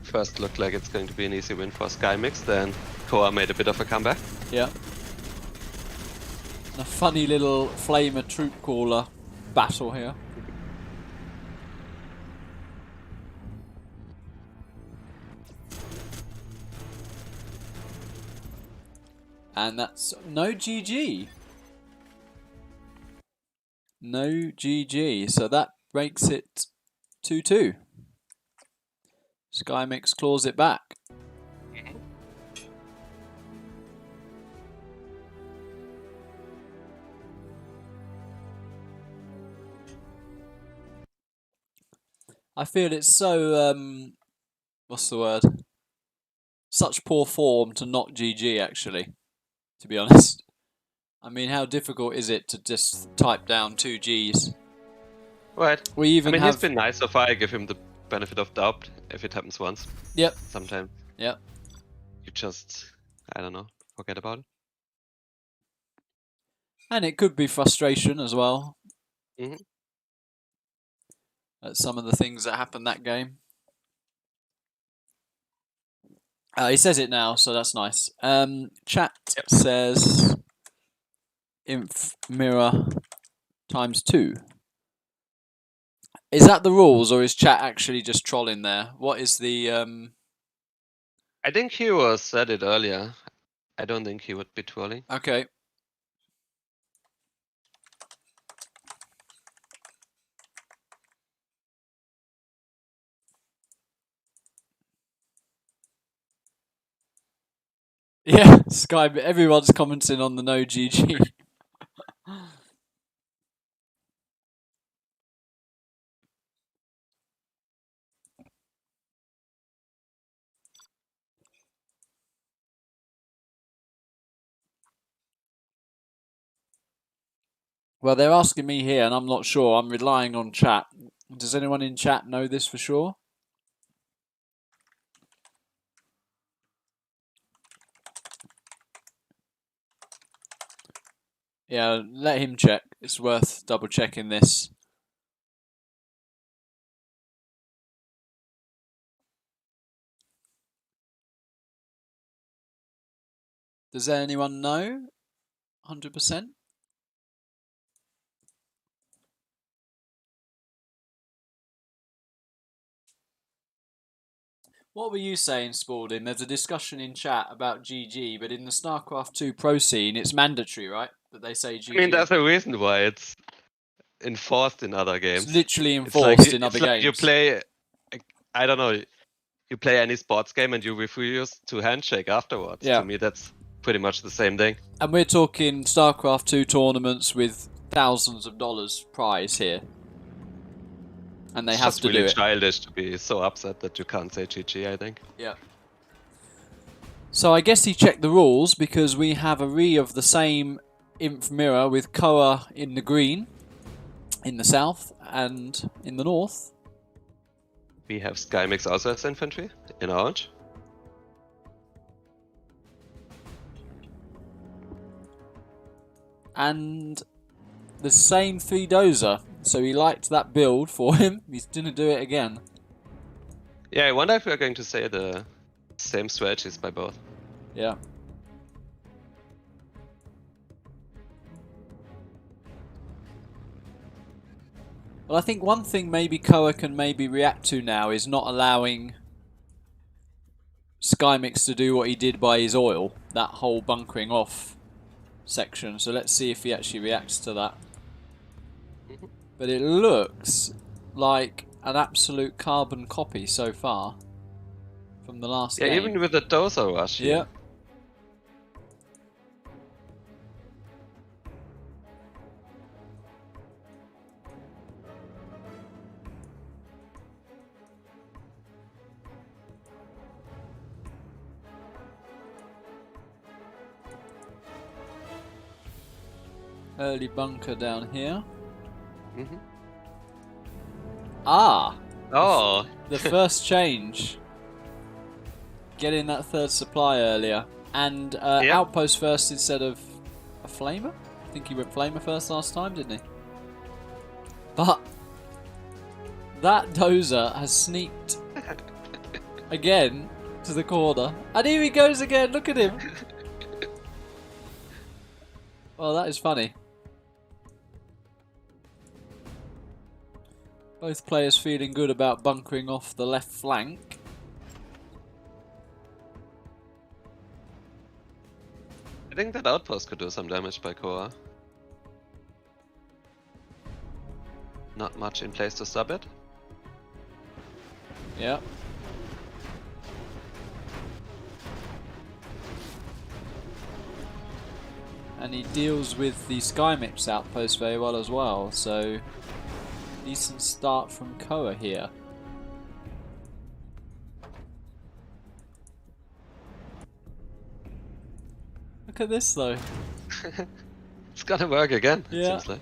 First looked like it's going to be an easy win for Skymix, then Koa made a bit of a comeback. Yeah. And a funny little flamer troop caller battle here. And that's no GG. No GG. So that makes it 2-2. Skymix claws it back. I feel it's so what's the word? Such poor form to not GG actually, to be honest. I mean, how difficult is it to just type down 2 Gs? Right. We even I mean, have... he's been nice so far. I give him the benefit of doubt if it happens once. Yep. Sometimes. Yep. You just, I don't know, forget about it. And it could be frustration as well. Mm-hmm. At some of the things that happened that game. He says it now, so that's nice. Chat says inf mirror ×2. Is that the rules, or is chat actually just trolling there? What is the... I think he said it earlier. I don't think he would be trolling. Okay. Yeah, Sky, everyone's commenting on the no GG. Well, they're asking me here, and I'm not sure. I'm relying on chat. Does anyone in chat know this for sure? Yeah, let him check. It's worth double checking this. Does anyone know? 100%. What were you saying, Spalding? There's a discussion in chat about GG, but in the StarCraft 2 Pro scene, it's mandatory, right? That they say GG. I mean, there's a reason why it's enforced in other games. It's literally It's like enforced in other games. You play, I don't know, you play any sports game and you refuse to handshake afterwards. Yeah. To me, that's pretty much the same thing. And we're talking StarCraft 2 tournaments with thousands of dollars prize here. And they have to do it. It's just really childish to be so upset that you can't say GG, I think. Yeah. So I guess he checked the rules because we have a re of the same inf mirror with Koa in the green in the south and in the north. We have Skymix also as infantry in orange. And the same 3 dozer. So he liked that build for him. He's going to do it again. Yeah, I wonder if we're going to say the same strategies by both. Yeah. Well, I think one thing maybe Koa can maybe react to now is not allowing Skymix to do what he did by his oil. That whole bunkering off section. So let's see if he actually reacts to that. But it looks like an absolute carbon copy so far from the last game. Yeah, even with the dozer rush. Yeah. Early bunker down here. Mm-hmm. Ah! Oh! The first change. Getting that third supply earlier. And outpost first instead of a flamer? I think he went flamer first last time, didn't he? But that dozer has sneaked again to the corner. And here he goes again, look at him! Well, that is funny. Both players feeling good about bunkering off the left flank. I think that outpost could do some damage by Koa. Not much in place to stop it. Yeah. And he deals with the Skymix outpost very well as well, so decent start from Koa here. Look at this though. It's gonna work again, it Yeah. seems like.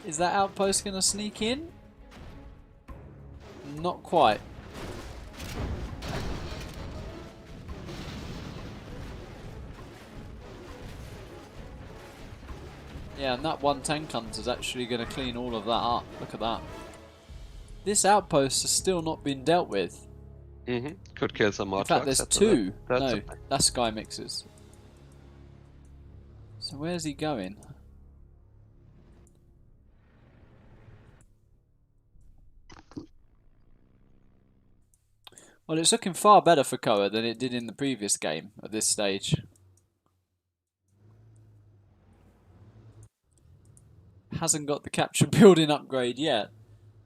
Is that outpost gonna sneak in? Not quite. Yeah, and that one tank hunter is actually going to clean all of that up. Look at that. This outpost has still not been dealt with. Mm-hmm. Could kill some more In fact, trucks there's after two. that. No, that's Skymix's. So where's he going? Well, it's looking far better for Koa than it did in the previous game at this stage. Hasn't got the capture building upgrade yet,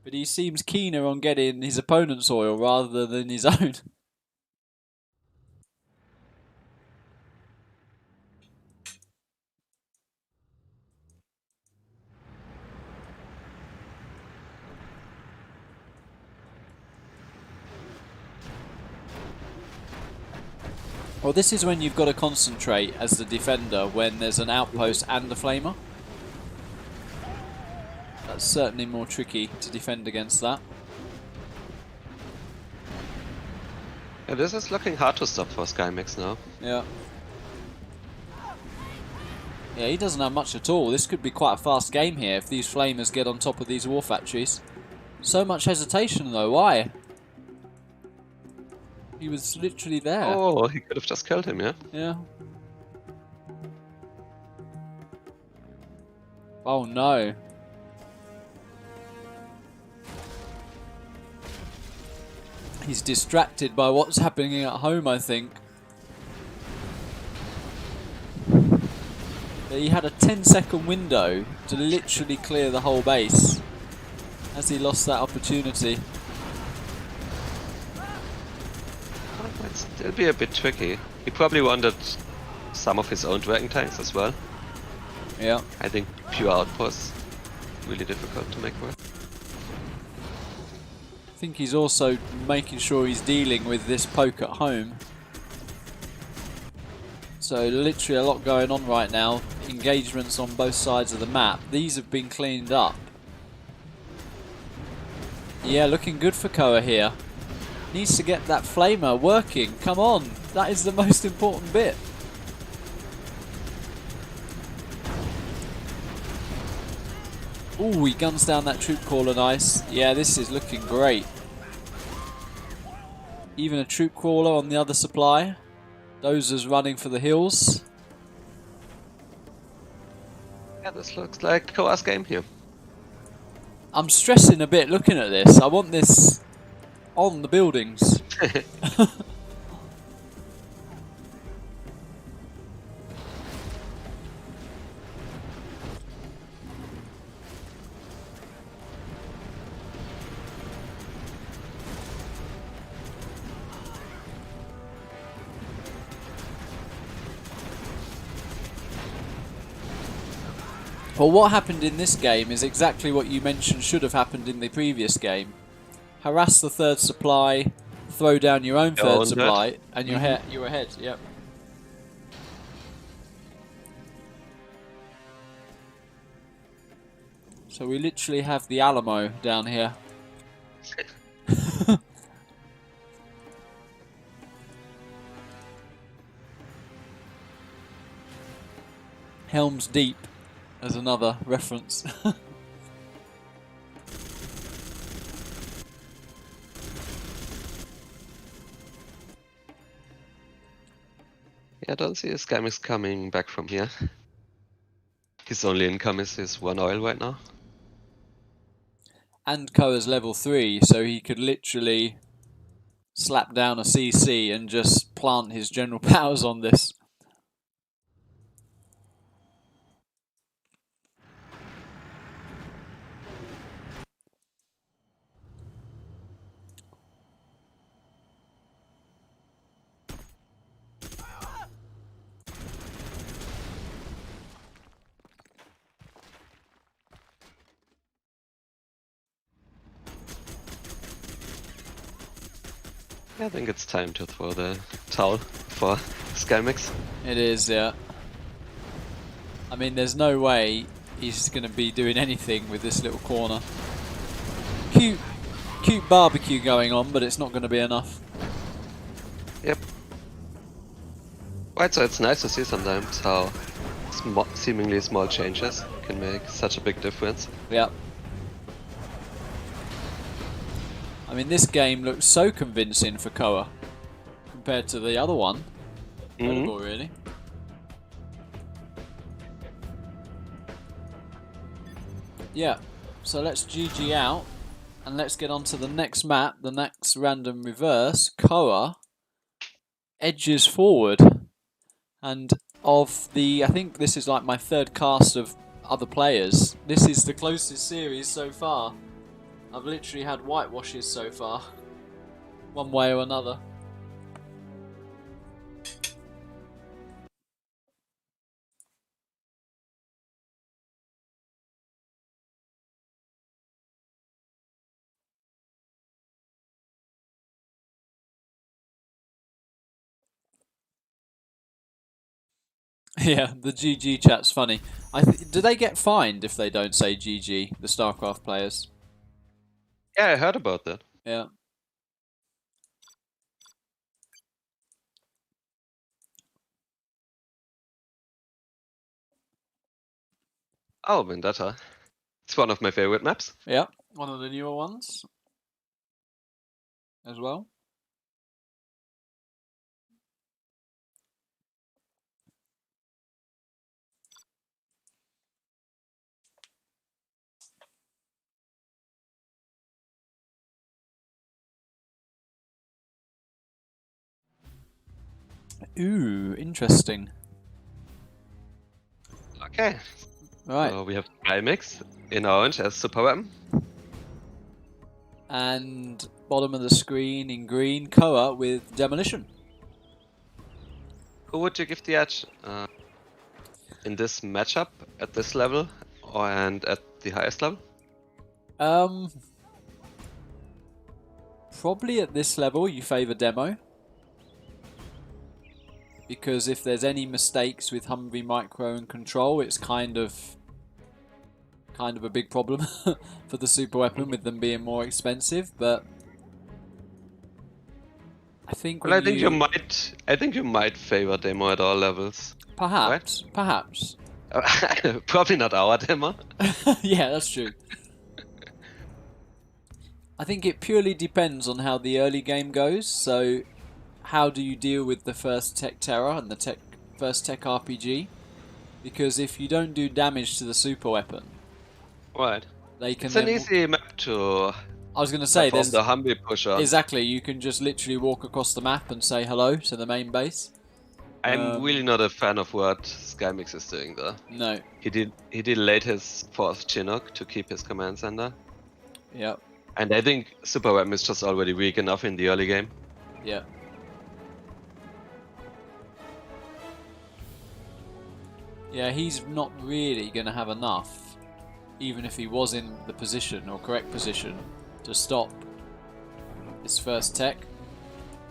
but he seems keener on getting his opponent's oil rather than his own. Well, this is when you've got to concentrate as the defender when there's an outpost and a flamer. That's certainly more tricky to defend against that. Yeah, this is looking hard to stop for Skymix now. Yeah. Yeah, he doesn't have much at all. This could be quite a fast game here if these flamers get on top of these war factories. So much hesitation though, why? He was literally there. Oh, he could have just killed him, yeah? Yeah. Oh no. He's distracted by what's happening at home, I think. But he had a 10-second window to literally clear the whole base. As he lost that opportunity. Might still be a bit tricky. He probably wanted some of his own dragon tanks as well. Yeah. I think pure outposts really difficult to make work. I think he's also making sure he's dealing with this poke at home. So literally a lot going on right now. Engagements on both sides of the map. These have been cleaned up. Yeah, looking good for Koa here. Needs to get that flamer working. Come on, that is the most important bit. Ooh, he guns down that troop caller nice. Yeah, this is looking great. Even a troop crawler on the other supply. Dozer's running for the hills. Yeah, this looks like Koa's game here. I'm stressing a bit looking at this. I want this on the buildings. Well, what happened in this game is exactly what you mentioned should have happened in the previous game. Harass the third supply, throw down your own third supply, and you're ahead. Yep. So we literally have the Alamo down here. Helm's Deep as another reference. Yeah, I don't see Skymix coming back from here. His only income is his 1 oil right now. And Koa's level 3, so he could literally slap down a CC and just plant his general powers on this. I think it's time to throw the towel for Skymix. It is, yeah. I mean, there's no way he's going to be doing anything with this little corner. Cute barbecue going on, but it's not going to be enough. Yep. Right, so it's nice to see sometimes how seemingly small changes can make such a big difference. Yeah. I mean, this game looks so convincing for Koa compared to the other one. Incredible, really. Yeah, so let's GG out and let's get on to the next map, the next random reverse. Koa edges forward, and of the, I think this is like my third cast of other players. This is the closest series so far. I've literally had whitewashes so far, one way or another. Yeah, the GG chat's funny. Do they get fined if they don't say GG, the StarCraft players? Yeah, I heard about that. Yeah. Oh, Vendetta. It's one of my favorite maps. Yeah, one of the newer ones as well. Ooh, interesting. Okay. Right. So we have Skymix in orange as super weapon. And bottom of the screen in green, Koa with Demolition. Who would you give the edge in this matchup at this level and at the highest level? Probably at this level you favour Demo. Because if there's any mistakes with Humvee Micro and Control, it's kind of a big problem for the super weapon with them being more expensive. But I think Well, I think you might favor demo at all levels. perhaps. Probably not our demo. Yeah, that's true. I think it purely depends on how the early game goes. So, how do you deal with the first Tech Terror and the first Tech RPG? Because if you don't do damage to the super weapon, Right. they can. It's an easy map to. I was going to say, there's the Humvee push on. exactly. You can just literally walk across the map and say hello to the main base. I'm really not a fan of what Skymix is doing there. No. He delayed his fourth Chinook to keep his command center. Yep. And I think super weapon is just already weak enough in the early game. Yeah. Yeah, he's not really going to have enough, even if he was in the position or correct position, to stop his first tech.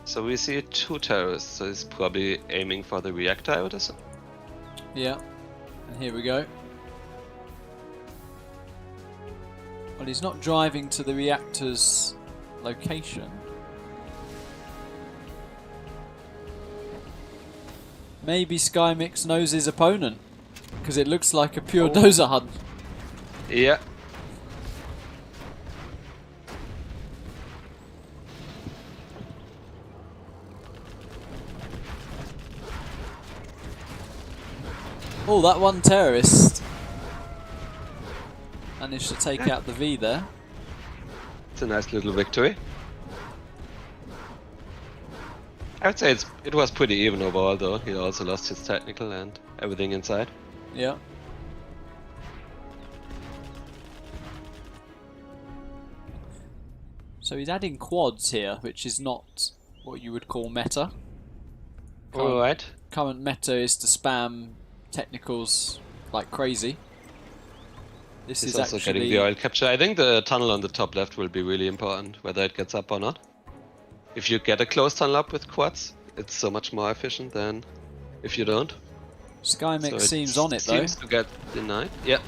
So we see 2 terrorists, so he's probably aiming for the reactor, I would assume. Yeah. And here we go. Well, he's not driving to the reactor's location. Maybe Skymix knows his opponent, because it looks like a pure dozer hunt. Yeah. Oh, that one terrorist managed to take out the V there. It's a nice little victory. I would say it was pretty even overall though. He also lost his technical and everything inside. Yeah. So he's adding quads here, which is not what you would call meta. Alright. Current meta is to spam technicals like crazy. This He's is also actually getting the oil capture. I think the tunnel on the top left will be really important, whether it gets up or not. If you get a close tunnel up with quads, it's so much more efficient than if you don't. Skymix So seems on it though. Seems to get denied. Yeah.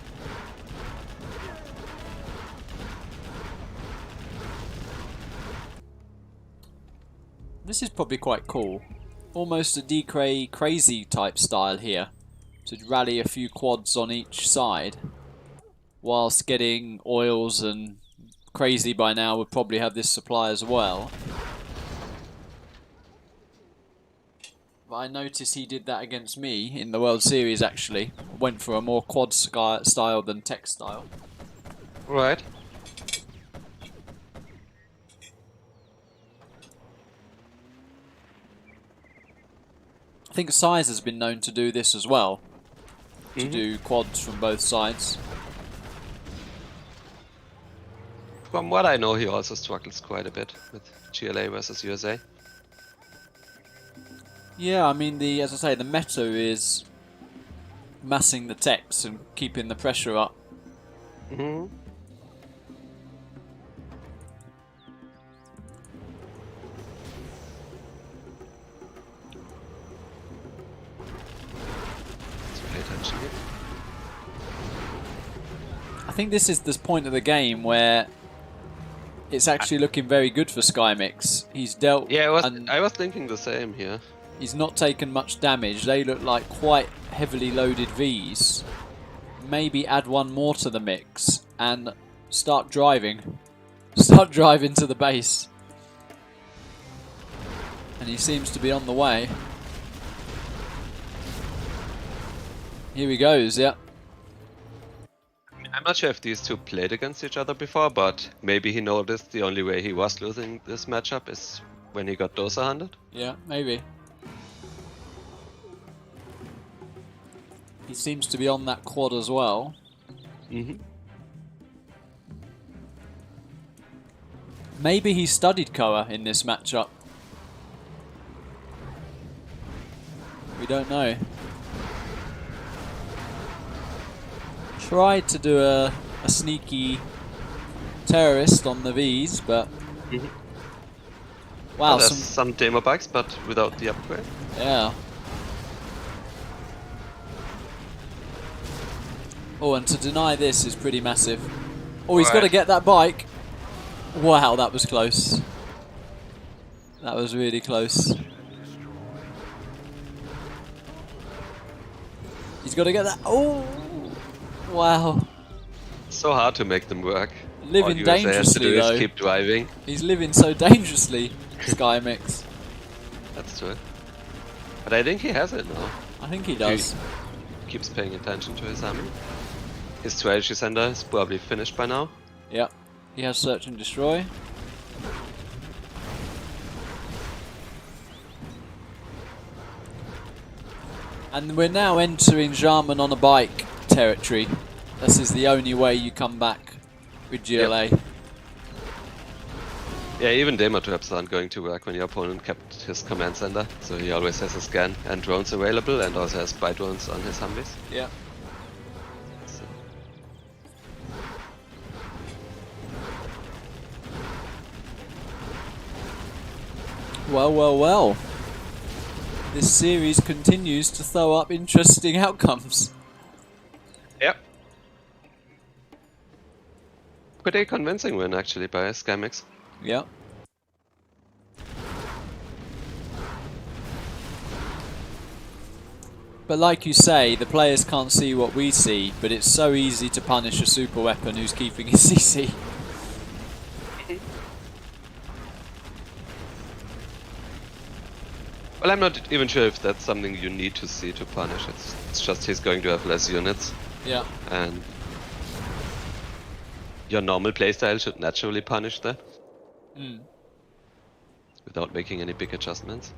This is probably quite cool. Almost a D-Cray crazy type style here. To rally a few quads on each side. Whilst getting oils, and crazy by now would probably have this supply as well. But I noticed he did that against me in the World Series actually. Went for a more quad style than tech style. Right. I think Size has been known to do this as well. To do quads from both sides. From what I know, he also struggles quite a bit with GLA versus USA. Yeah, I mean, as I say, the meta is massing the techs and keeping the pressure up. Mm-hmm. Pay attention here. I think this is this point of the game where it's actually looking very good for Skymix. He's dealt... Yeah, and I was thinking the same here. he's not taken much damage. They look like quite heavily loaded Vs. Maybe add one more to the mix and start driving. Start driving to the base. And he seems to be on the way. Here he goes, yeah. I'm not sure if these two played against each other before, but maybe he noticed the only way he was losing this matchup is when he got dozer hunted. Yeah, maybe. He seems to be on that quad as well. Mm-hmm. Maybe he studied Koa in this matchup. We don't know. Tried to do a sneaky terrorist on the V's, but Mm-hmm. wow, There's some demo bikes, but without the upgrade. yeah. Oh, and to deny this is pretty massive. Oh, he's got to Right. get that bike. Wow, that was close. That was really close. He's got to get that. Oh, wow. So hard to make them work. Living All USA has to dangerously do is though. keep driving. He's living so dangerously, Skymix. That's true. But I think he has it now. I think he does. Keeps paying attention to his army. His strategy center is probably finished by now. Yep. He has search and destroy. And we're now entering Jarman on a bike territory. This is the only way you come back with GLA. Yep. Yeah, even demo traps aren't going to work when your opponent kept his command center. So he always has a scan and drones available, and also has spy drones on his Humvees. Yeah. So. Well, well, well. This series continues to throw up interesting outcomes. Yep. Pretty convincing win actually by Skymix. Yep. But like you say, the players can't see what we see, but it's so easy to punish a super weapon who's keeping his CC. Well, I'm not even sure if that's something you need to see to punish. It's just he's going to have less units. Yeah. And your normal playstyle should naturally punish that. Without making any big adjustments.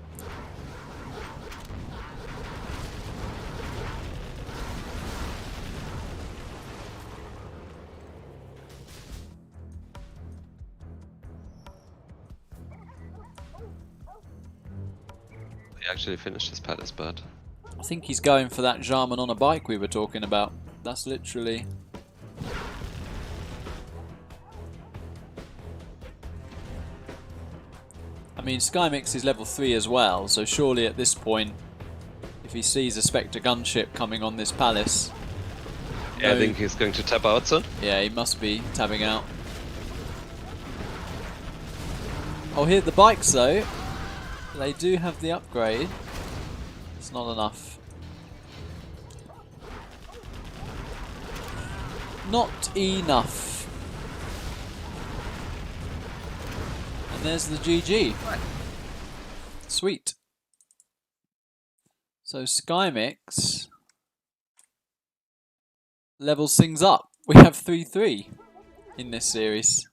He actually finished his palace, but I think he's going for that Jarman on a bike we were talking about. That's literally... I mean, Skymix is level 3 as well, so surely at this point, if he sees a Spectre gunship coming on this palace... yeah, I think he's going to tap out soon. Yeah, he must be tabbing out. Oh, here the bikes though. They do have the upgrade. It's not enough. Not enough. And there's the GG. Sweet. So Skymix levels things up. We have 3-3 in this series.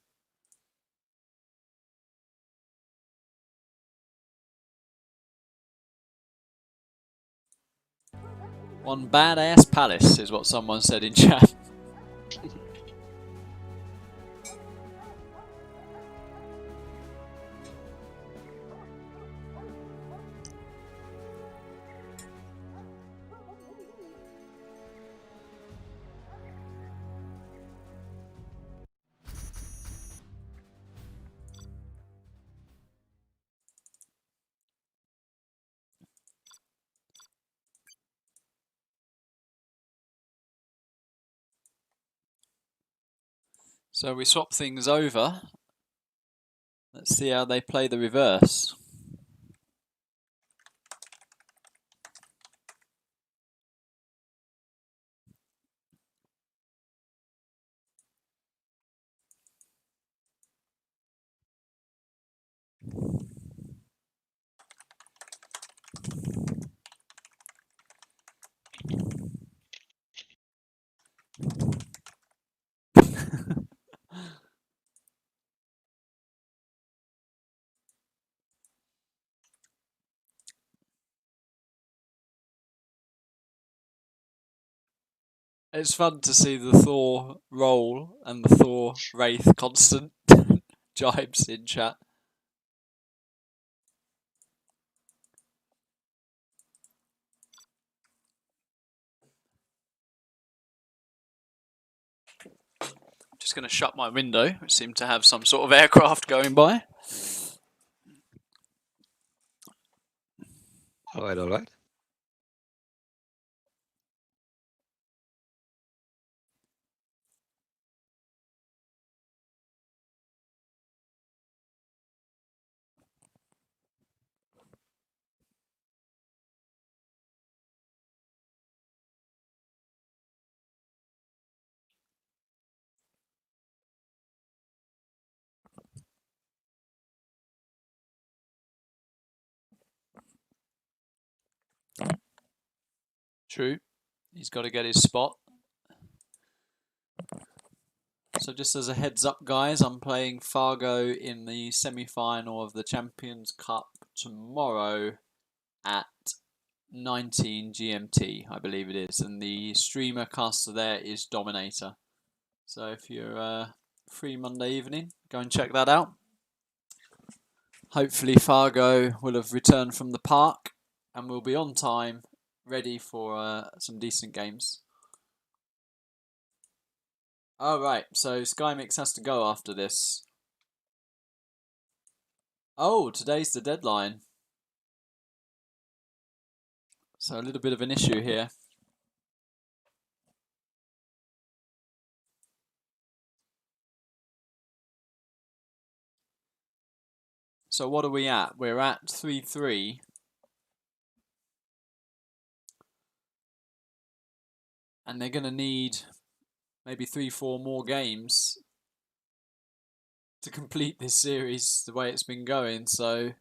One badass palace is what someone said in chat. So we swap things over. Let's see how they play the reverse. It's fun to see the Thor roll and the Thor Wraith constant jibes in chat. Just going to shut my window, which seemed to have some sort of aircraft going by. Alright, alright. True. He's got to get his spot. So just as a heads up, guys, I'm playing Fargo in the semi-final of the Champions Cup tomorrow at 19 GMT, I believe it is. And the streamer caster there is Dominator. So if you're free Monday evening, go and check that out. Hopefully Fargo will have returned from the park and will be on time, ready for some decent games. Oh, right, so Skymix has to go after this. Oh, today's the deadline. So a little bit of an issue here. So what are we at? We're at 3-3. And they're going to need maybe 3-4 more games to complete this series the way it's been going. So,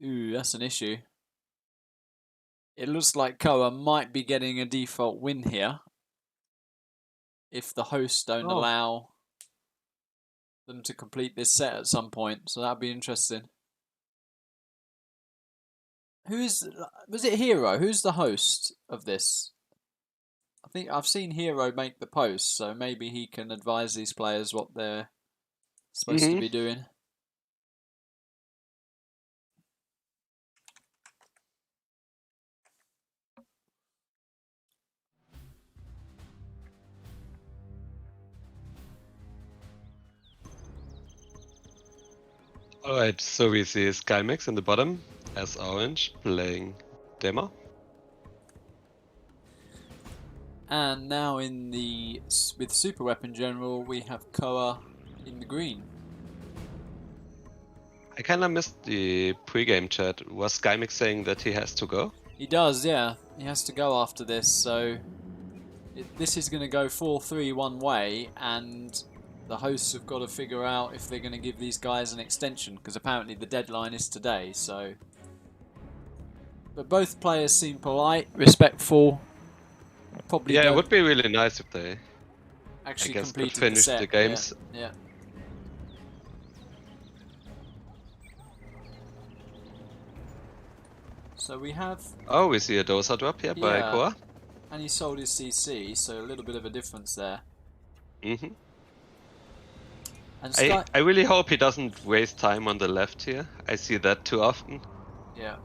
ooh, that's an issue. It looks like Koa might be getting a default win here if the hosts don't allow them to complete this set at some point. So that'd be interesting. Was it Hero? Who's the host of this? I think I've seen Hero make the post, so maybe he can advise these players what they're supposed to be doing. Alright, so we see Skymix in the bottom as orange playing Demo. And now with Super Weapon General, we have Koa in the green. I kinda missed the pre-game chat. Was Skymix saying that he has to go? He does, yeah. He has to go after this, so this is going to go 4-3 one way, and the hosts have got to figure out if they're going to give these guys an extension, because apparently the deadline is today, so... But both players seem polite, respectful. Probably Yeah, it would be really nice if they actually could completed finish set. the games. Yeah. So we have... Oh, we see a dosa drop here by Koa. And he sold his CC, so a little bit of a difference there. Mm-hmm. And I really hope he doesn't waste time on the left here. I see that too often. Yeah.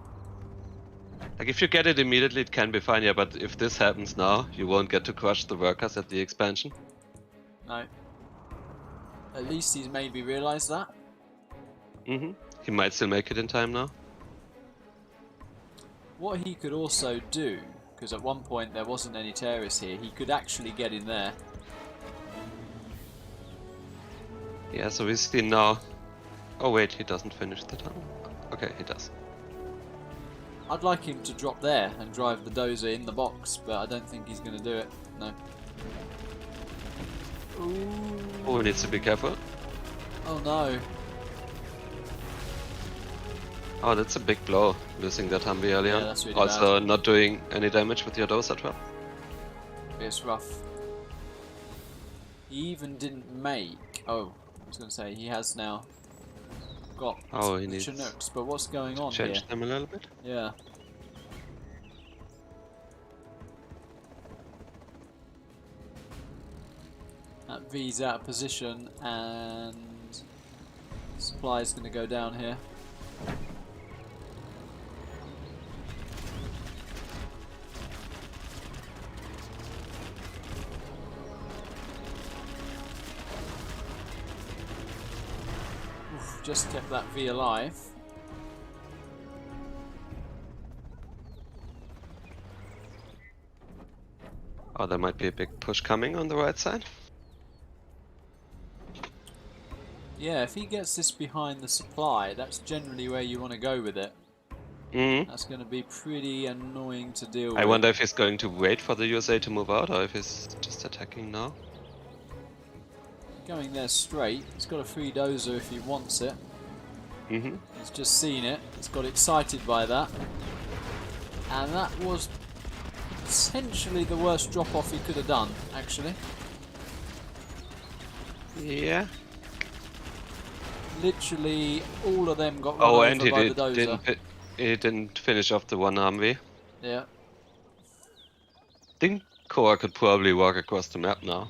Like, if you get it immediately, it can be fine, yeah, but if this happens now, you won't get to crush the workers at the expansion. No. At least he's maybe realised that. Mm-hmm. He might still make it in time now. What he could also do, because at one point there wasn't any terrorists here, he could actually get in there. Yeah, so we see now... Oh wait, he doesn't finish the tunnel. Okay, he does. I'd like him to drop there and drive the dozer in the box, but I don't think he's going to do it. No. Ooh. Oh, he needs to be careful. Oh no. Oh, that's a big blow, losing that Humvee early on. Yeah, that's really also, bad. not doing any damage with your dosa trap. It's rough. He even didn't make... Oh, I was going to say, he has now got He needs Chinooks, but what's going on change here? them a little bit. Yeah. That V's out of position, and supply is going to go down here. Oof, just kept that V alive. Oh, there might be a big push coming on the right side. Yeah, if he gets this behind the supply, that's generally where you want to go with it. Mm-hmm. That's going to be pretty annoying to deal with. I wonder if he's going to wait for the USA to move out, or if he's just attacking now. Going there straight. He's got a free dozer if he wants it. Mm-hmm. He's just seen it. He's got excited by that. And that was essentially the worst drop-off he could have done, actually. Yeah. Literally all of them got run Oh, over and he by the dozer. didn't finish off the one Humvee. Yeah. Think Koa could probably walk across the map now.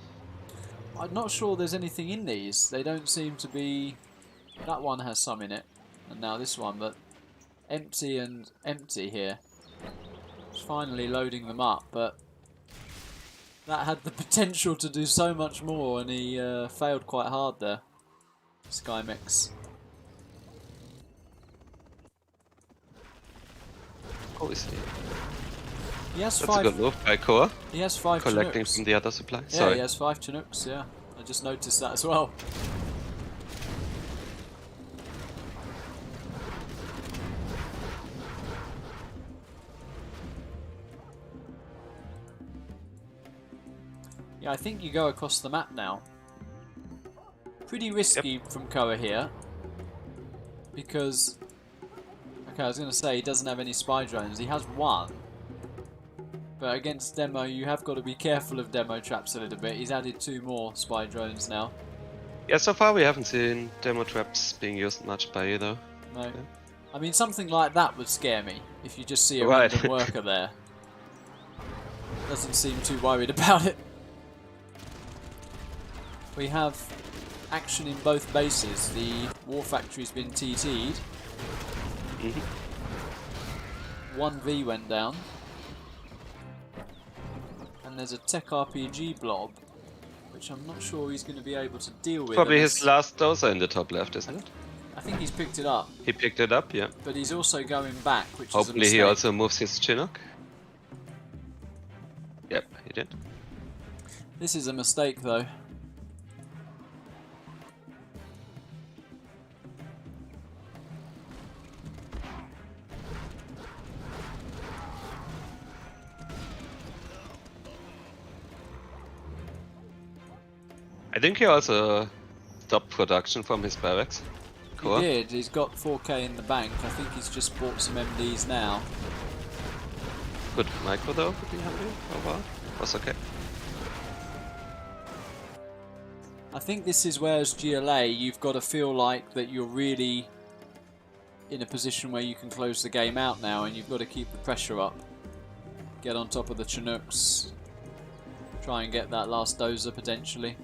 I'm not sure there's anything in these. They don't seem to be... That one has some in it. And now this one, but empty and empty here. It's finally loading them up, but that had the potential to do so much more, and he failed quite hard there. Skymix. Oh, is he? He has That's a five. good move by Koa. He has 5 Collecting Chinooks. from the other supply. Yeah, Sorry. he has 5 Chinooks. Yeah, I just noticed that as well. Yeah, I think you go across the map now. Pretty risky from Koa here. Because... Okay, I was going to say he doesn't have any spy drones. He has 1. But against Demo, you have got to be careful of Demo traps a little bit. He's added 2 more spy drones now. Yeah, so far we haven't seen demo traps being used much by either. No. Yeah. I mean, something like that would scare me. If you just see a Right. random worker there. Doesn't seem too worried about it. We have action in both bases. The War Factory's been TT'd. Mm-hmm. 1V went down. And there's a Tech RPG blob, which I'm not sure he's going to be able to deal with. Probably unless- his last dozer in the top left, isn't it? I think he's picked it up, He picked it up, yeah. but he's also going back, which is a Hopefully mistake. he also moves his Chinook. Yep, he did. This is a mistake, though. I think he also stopped production from his barracks. Cool. He did. He's got 4k in the bank. I think he's just bought some MDs now. Good micro though, with the Humvee overall. Was okay. I think this is where, as GLA, you've got to feel like that you're really in a position where you can close the game out now, and you've got to keep the pressure up. Get on top of the Chinooks. Try and get that last dozer potentially.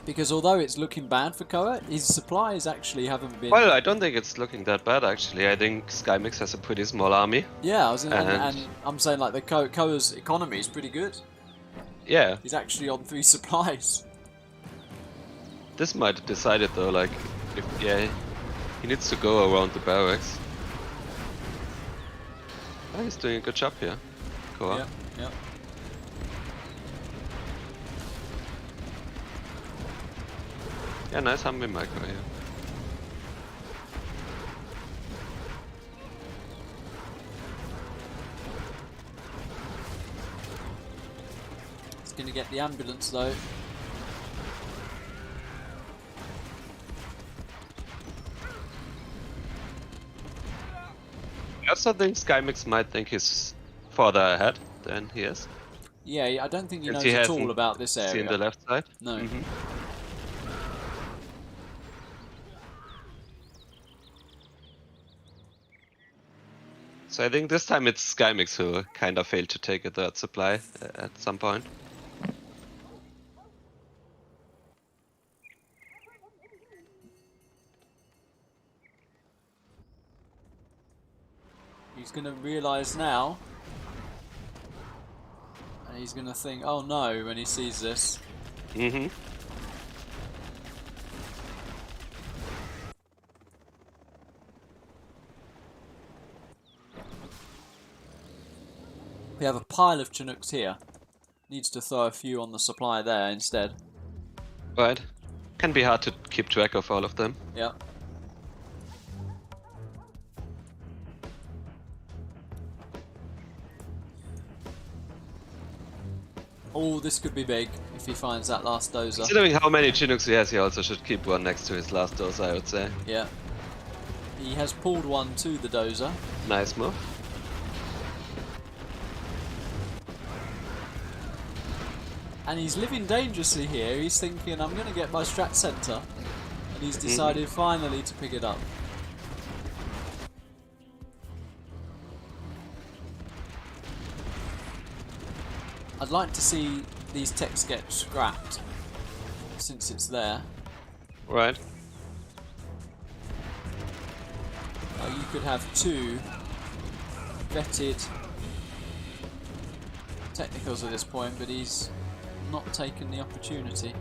Because although it's looking bad for Koa, his supplies actually haven't been... Well, I don't think it's looking that bad actually. I think Skymix has a pretty small army. Yeah, and And- I'm saying like the Koa's economy is pretty good. Yeah, He's actually on 3 supplies. this might have decided though, like, if, yeah, he needs to go around the barracks. Oh, he's doing a good job here, Koa. Yep, yep. Yeah, nice Humvee micro here. He's going to get the ambulance though. I also think Skymix might think he's further ahead than he is. Yeah, I don't think he Since knows he at all hasn't about this area. Seen the left side. No. Mhm. So I think this time it's Skymix who kind of failed to take a third supply at some point. He's going to realise now. And he's going to think, oh no, when he sees this. Mm-hmm. We have a pile of Chinooks here. Needs to throw a few on the supply there instead. Right. Can be hard to keep track of all of them. Yeah. Oh, this could be big if he finds that last dozer. Considering how many Chinooks he has, he also should keep one next to his last dozer, I would say. Yeah. He has pulled one to the dozer. Nice move. And he's living dangerously here. He's thinking, I'm going to get my strat center. And he's decided finally to pick it up. I'd like to see these techs get scrapped, since it's there. Right. You could have two vetted technicals at this point, but he's not taken the opportunity.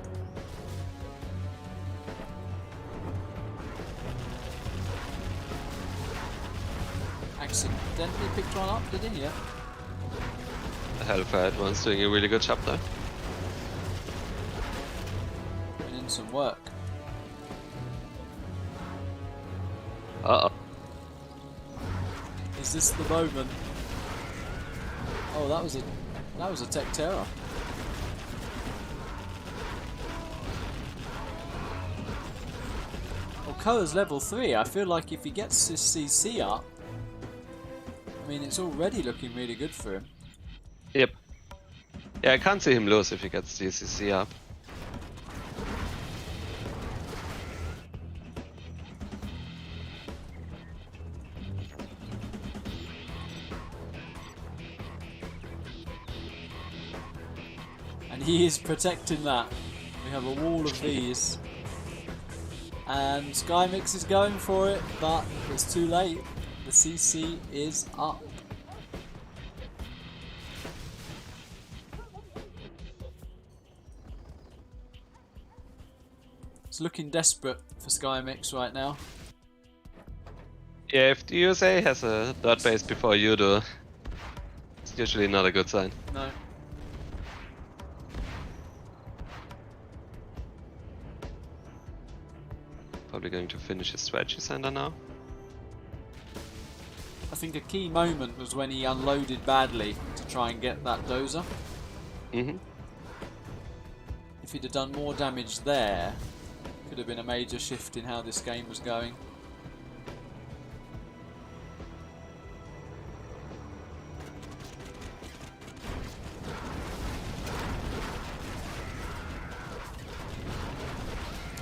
Accidentally picked one up, did he? Yeah. The Hellfire one's doing a really good job there. Putting in some work. Uh-oh. Is this the moment? Oh, that was a tech terror. Well, Koa's level 3. I feel like if he gets his CC up, I mean, it's already looking really good for him. Yep. Yeah, I can't see him lose if he gets DCC up. And he is protecting that. We have a wall of these. And Skymix is going for it, but it's too late. The CC is up. It's looking desperate for Skymix right now. Yeah, if the USA has a third base before you do, it's usually not a good sign. No. Probably going to finish his strategy center now. I think a key moment was when he unloaded badly to try and get that dozer. Mm-hmm. If he'd have done more damage there, could have been a major shift in how this game was going.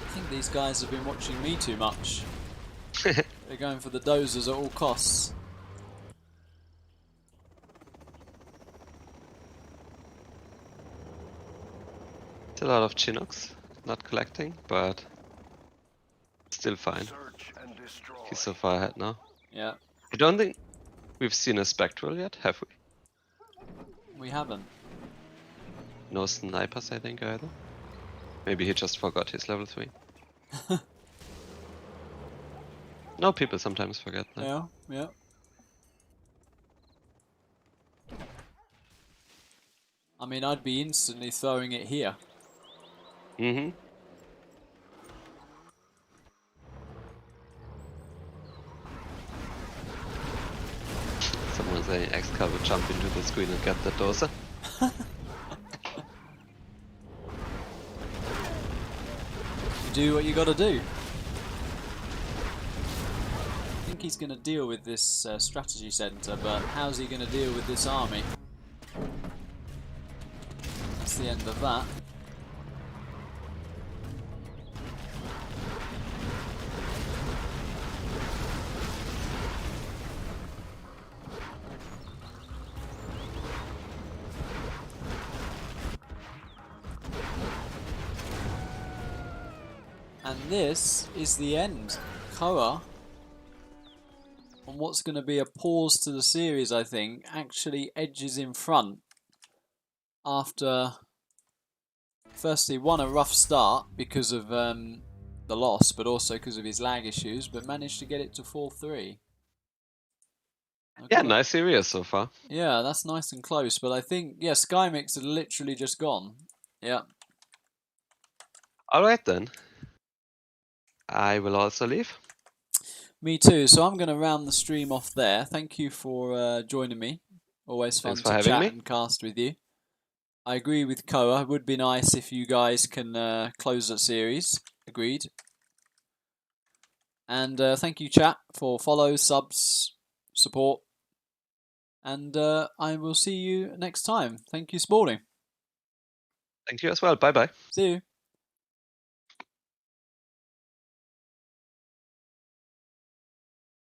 I think these guys have been watching me too much. They're going for the dozers at all costs. It's a lot of Chinooks not collecting, but still fine. He's so far ahead now. Yeah, I don't think we've seen a Spectral yet, have we? we haven't. No snipers, I think, either. Maybe he just forgot his level 3. No, people sometimes forget that. Yeah, yeah. I mean, I'd be instantly throwing it here. Mm-hmm. Someone saying X-Car would jump into the screen and get the dozer. You do what you gotta do. I think he's gonna deal with this strategy center, but how's he gonna deal with this army? That's the end of that. And this is the end. Koa, on on what's going to be a pause to the series, I think, actually edges in front after, firstly, won a rough start because of the loss, but also because of his lag issues, but managed to get it to 4-3. Yeah, nice series so far. Yeah, that's nice and close, but I think, yeah, Skymix had literally just gone. Yeah. Alright then. I will also leave. Me too, so I'm going to round the stream off there. Thank you for joining me. Always fun Thanks for to having chat me. and cast with you. I agree with Koa. It would be nice if you guys can close that series. Agreed. And thank you, chat, for follows, subs, support. And I will see you next time. Thank you, Spalding. Thank you as well. Bye bye. See you.